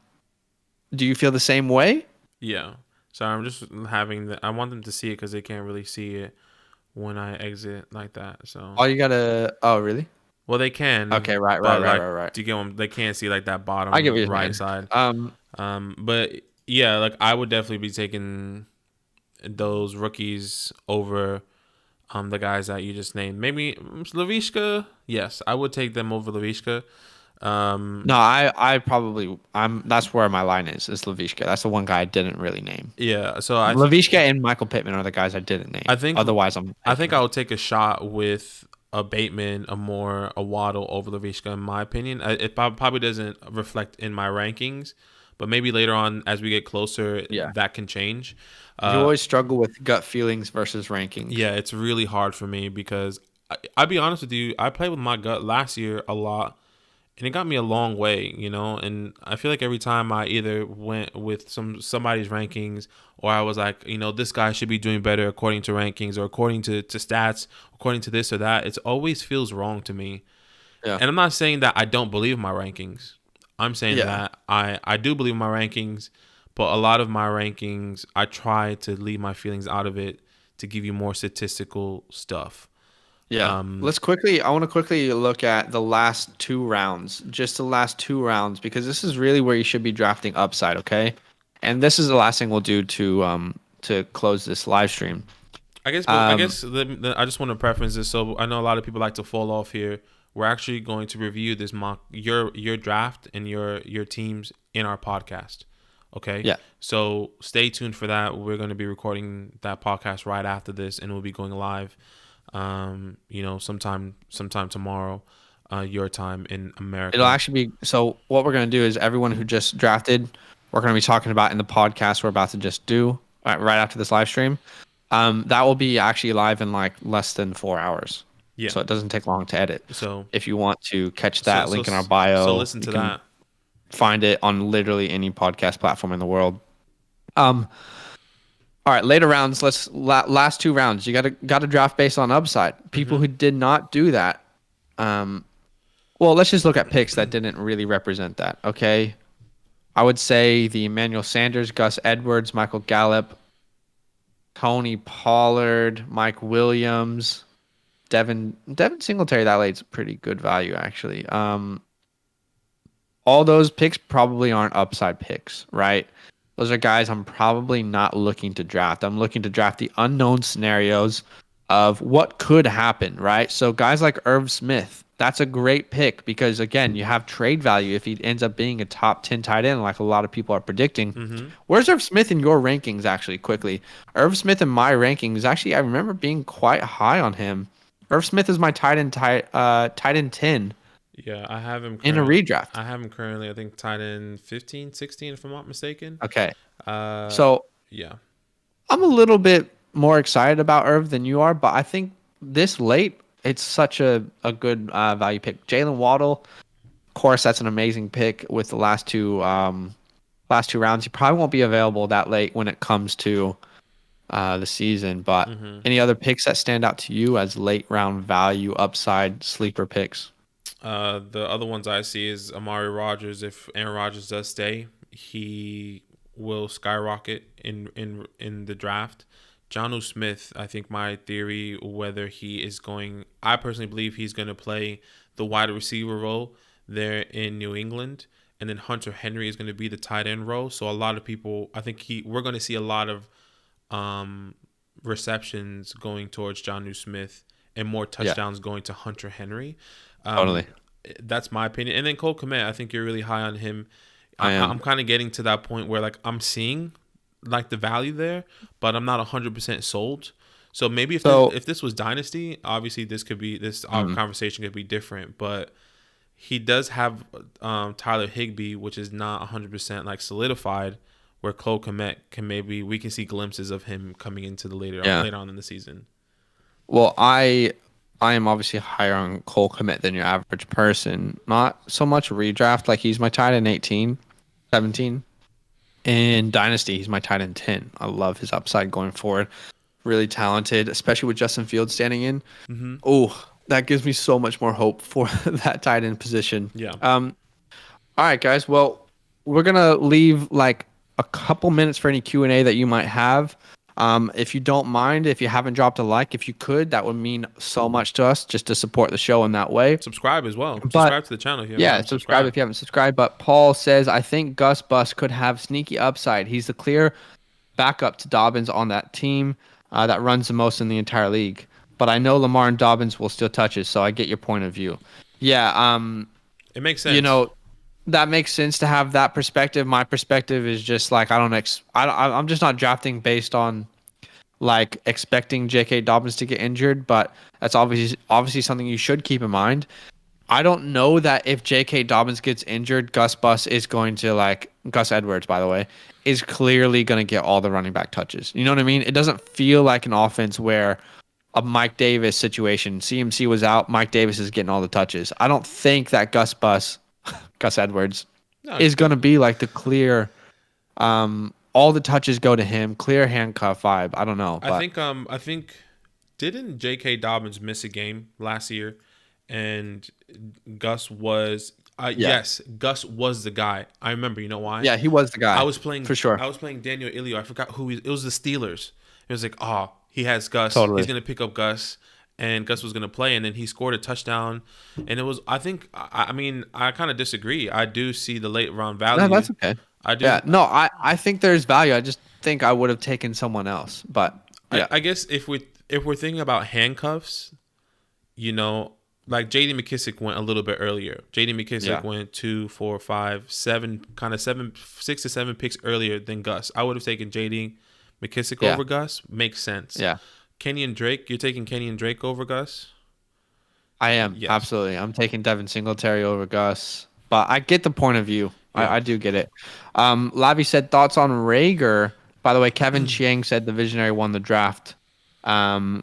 you feel the same way? Yeah. So I'm just having I want them to see it because they can't really see it when I exit like that. So. Oh, you gotta. Oh, really? Well, they can. Okay, right. Do you get them? They can't see like that bottom I get what you're right saying. side. But yeah, like I would definitely be taking those rookies over the guys that you just named. Maybe Laviska. Yes, I would take them over Laviska. No, I probably that's where my line is Laviska. That's the one guy I didn't really name. Yeah, so Laviska and Michael Pittman are the guys I didn't name. I think otherwise I think I would take a shot with a Bateman, a Waddle over Laviska, in my opinion. It probably doesn't reflect in my rankings, but maybe later on as we get closer, that can change. You always struggle with gut feelings versus rankings. Yeah, it's really hard for me because I'll be honest with you, I played with my gut last year a lot, and it got me a long way, you know. And I feel like every time I either went with somebody's rankings, or I was like, you know, this guy should be doing better according to rankings or according to stats, according to this or that, it always feels wrong to me. Yeah. And I'm not saying that I don't believe my rankings. I'm saying that I do believe my rankings, but a lot of my rankings, I try to leave my feelings out of it to give you more statistical stuff. Yeah. I want to quickly look at the last 2 rounds, just the last 2 rounds, because this is really where you should be drafting upside, okay? And this is the last thing we'll do to close this live stream. I guess I just want to preference this. So I know a lot of people like to fall off here. We're actually going to review this your draft and your teams in our podcast. Okay. Yeah. So stay tuned for that. We're going to be recording that podcast right after this, and we'll be going live. Sometime tomorrow, your time in America. It'll actually be, so what we're going to do is everyone who just drafted, we're going to be talking about in the podcast we're about to just do right after this live stream. That will be actually live in like less than 4 hours. Yeah. So it doesn't take long to edit. So if you want to catch that link in our bio, so listen to that. Find it on literally any podcast platform in the world. All right, later rounds. Last 2 rounds. You got to draft based on upside. People who did not do that. Well, let's just look at picks that didn't really represent that. Okay, I would say the Emmanuel Sanders, Gus Edwards, Michael Gallup, Tony Pollard, Mike Williams, Devin Singletary. That late's pretty good value actually. All those picks probably aren't upside picks, right? Those are guys I'm probably not looking to draft. I'm looking to draft the unknown scenarios of what could happen, right? So guys like Irv Smith, that's a great pick because, again, you have trade value if he ends up being a top 10 tight end like a lot of people are predicting. Where's Irv Smith in your rankings, actually, quickly? Irv Smith in my rankings, actually, I remember being quite high on him. Irv Smith is my tight end 10. Yeah, I have him in a redraft. I have him currently, I think, tight end 15, 16, if I'm not mistaken. Okay. So yeah, I'm a little bit more excited about Irv than you are, but I think this late, it's such a good value pick. Jalen Waddle, of course, that's an amazing pick with the last two rounds. He probably won't be available that late when it comes to the season, but any other picks that stand out to you as late round value, upside, sleeper picks? The other ones I see is Amari Rodgers. If Aaron Rodgers does stay, he will skyrocket in the draft. Jonnu Smith, I think my theory, whether he is going, I personally believe he's going to play the wide receiver role there in New England, and then Hunter Henry is going to be the tight end role. So a lot of people, I think we're going to see a lot of receptions going towards Jonnu Smith and more touchdowns going to Hunter Henry. Totally. That's my opinion. And then Cole Kmet, I think you're really high on him I'm kind of getting to that point where like I'm seeing like the value there, but I'm not 100% sold. So maybe if this was Dynasty, obviously this conversation could be different. But he does have Tyler Higbee, which is not 100% like solidified. Where Cole Kmet we can see glimpses of him coming into the later on in the season. Well, I am obviously higher on Cole Kmet than your average person. Not so much redraft, like he's my tight end 18, 17. In Dynasty, he's my tight end 10. I love his upside going forward. Really talented, especially with Justin Fields standing in. Mm-hmm. Oh, that gives me so much more hope for that tight end position. Yeah. All right, guys. Well, we're gonna leave like a couple minutes for any Q&A that you might have. If you don't mind, if you haven't dropped a like, if you could, that would mean so much to us just to support the show in that way. Subscribe as well. Subscribe to the channel if you haven't subscribe if you haven't subscribed. But Paul says, I think Gus Bus could have sneaky upside. He's the clear backup to Dobbins on that team that runs the most in the entire league. But I know Lamar and Dobbins will still touches, so I get your point of view. Yeah, it makes sense. You know, that makes sense to have that perspective. My perspective is just like I'm just not drafting based on like expecting J.K. Dobbins to get injured, but that's obviously something you should keep in mind. I don't know that if J.K. Dobbins gets injured, Gus Edwards, by the way, is clearly going to get all the running back touches. You know what I mean? It doesn't feel like an offense where a Mike Davis situation. CMC was out. Mike Davis is getting all the touches. I don't think that Gus Edwards is going to be like the clear, all the touches go to him, clear handcuff vibe. I don't know. I think didn't J.K. Dobbins miss a game last year, and Gus was yes, Gus was the guy. I remember. You know why? Yeah, he was the guy. I was playing for sure. I was playing Daniel Ilio. I forgot who it was. The Steelers. It was like, oh, he has Gus. Totally. He's gonna pick up Gus. And Gus was going to play, and then he scored a touchdown. And it was, I kind of disagree. I do see the late round value. No, that's okay. I do. Yeah, no, I think there's value. I just think I would have taken someone else. But yeah. I guess if we're thinking about handcuffs, you know, like J.D. McKissick went a little bit earlier. J.D. McKissick went 2, 4, 5, 7, 6 to 7 picks earlier than Gus. I would have taken J.D. McKissick over Gus. Makes sense. Yeah. Kenyon Drake, you're taking Kenyon Drake over Gus? I am, absolutely. I'm taking Devin Singletary over Gus. But I get the point of view. Yeah. I do get it. Lavi said, thoughts on Rager. By the way, Kevin Chiang said the Visionary won the draft. We'll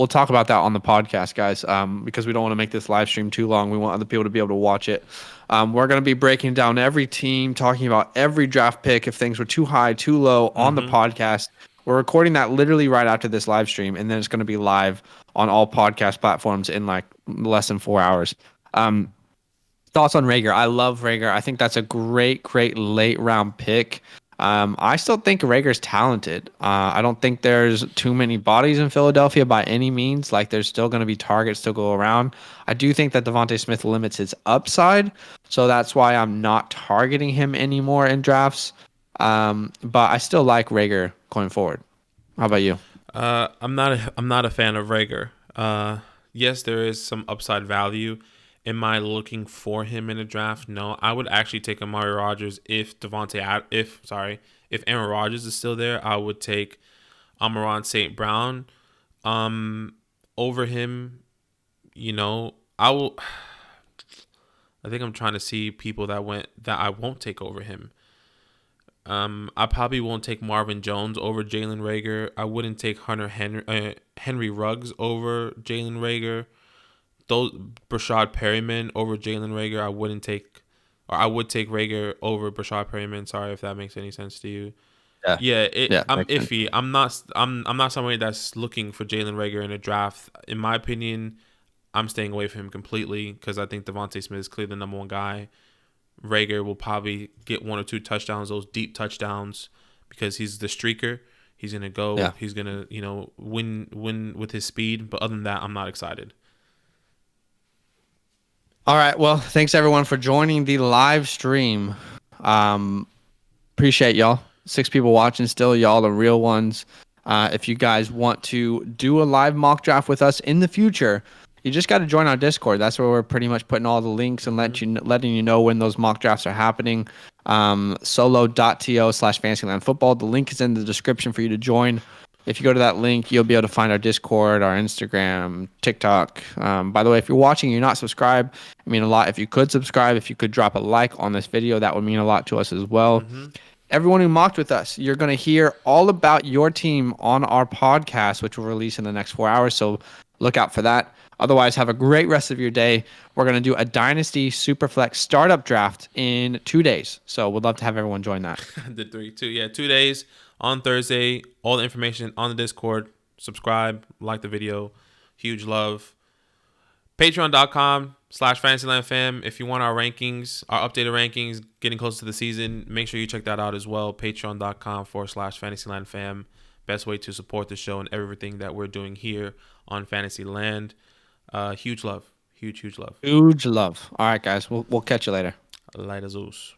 talk about that on the podcast, guys, because we don't want to make this live stream too long. We want other people to be able to watch it. We're going to be breaking down every team, talking about every draft pick, if things were too high, too low on the podcast. We're recording that literally right after this live stream, and then it's going to be live on all podcast platforms in like less than 4 hours. Thoughts on Rager? I love Rager. I think that's a great late round pick. I still think Rager's talented. I don't think there's too many bodies in Philadelphia by any means. Like, there's still going to be targets to go around. I do think that Devontae Smith limits his upside, so that's why I'm not targeting him anymore in drafts. But I still like Rager going forward. How about you? I'm not a fan of Rager. Yes, there is some upside value. Am I looking for him in a draft? No, I would actually take Amari Rodgers if Aaron Rodgers is still there. I would take Amon-Ra St. Brown over him. You know, I think I'm trying to see people that I won't take over him. I probably won't take Marvin Jones over Jalen Rager. I wouldn't take Henry Ruggs over Jalen Rager. Brashad Perryman over Jalen Rager. I would take Rager over Brashad Perryman. Sorry if that makes any sense to you. I'm iffy. I'm not somebody that's looking for Jalen Rager in a draft. In my opinion, I'm staying away from him completely because I think Devontae Smith is clearly the number one guy. Rager will probably get 1 or 2 touchdowns, those deep touchdowns, because he's the streaker. He's gonna go. Yeah. He's gonna win with his speed. But other than that, I'm not excited. All right. Well, thanks everyone for joining the live stream. Appreciate y'all. 6 people watching still. Y'all the real ones. If you guys want to do a live mock draft with us in the future, you just got to join our Discord. That's where we're pretty much putting all the links and letting you know when those mock drafts are happening. Solo.to/fantasylandfootball. The link is in the description for you to join. If you go to that link, you'll be able to find our Discord, our Instagram, TikTok. By the way, if you're watching and you're not subscribed, it mean a lot. If you could subscribe, if you could drop a like on this video, that would mean a lot to us as well. Everyone who mocked with us, you're going to hear all about your team on our podcast, which will release in the next 4 hours. So look out for that. Otherwise, have a great rest of your day. We're going to do a Dynasty Superflex startup draft in 2 days. So we'd love to have everyone join that. 2 days on Thursday. All the information on the Discord. Subscribe, like the video. Huge love. Patreon.com/fantasylandfam. If you want our rankings, our updated rankings, getting close to the season, make sure you check that out as well. Patreon.com/fantasylandfam. Best way to support the show and everything that we're doing here on Fantasyland. Huge love. Huge love. Huge love. All right, guys. We'll catch you later. Later, Zeus.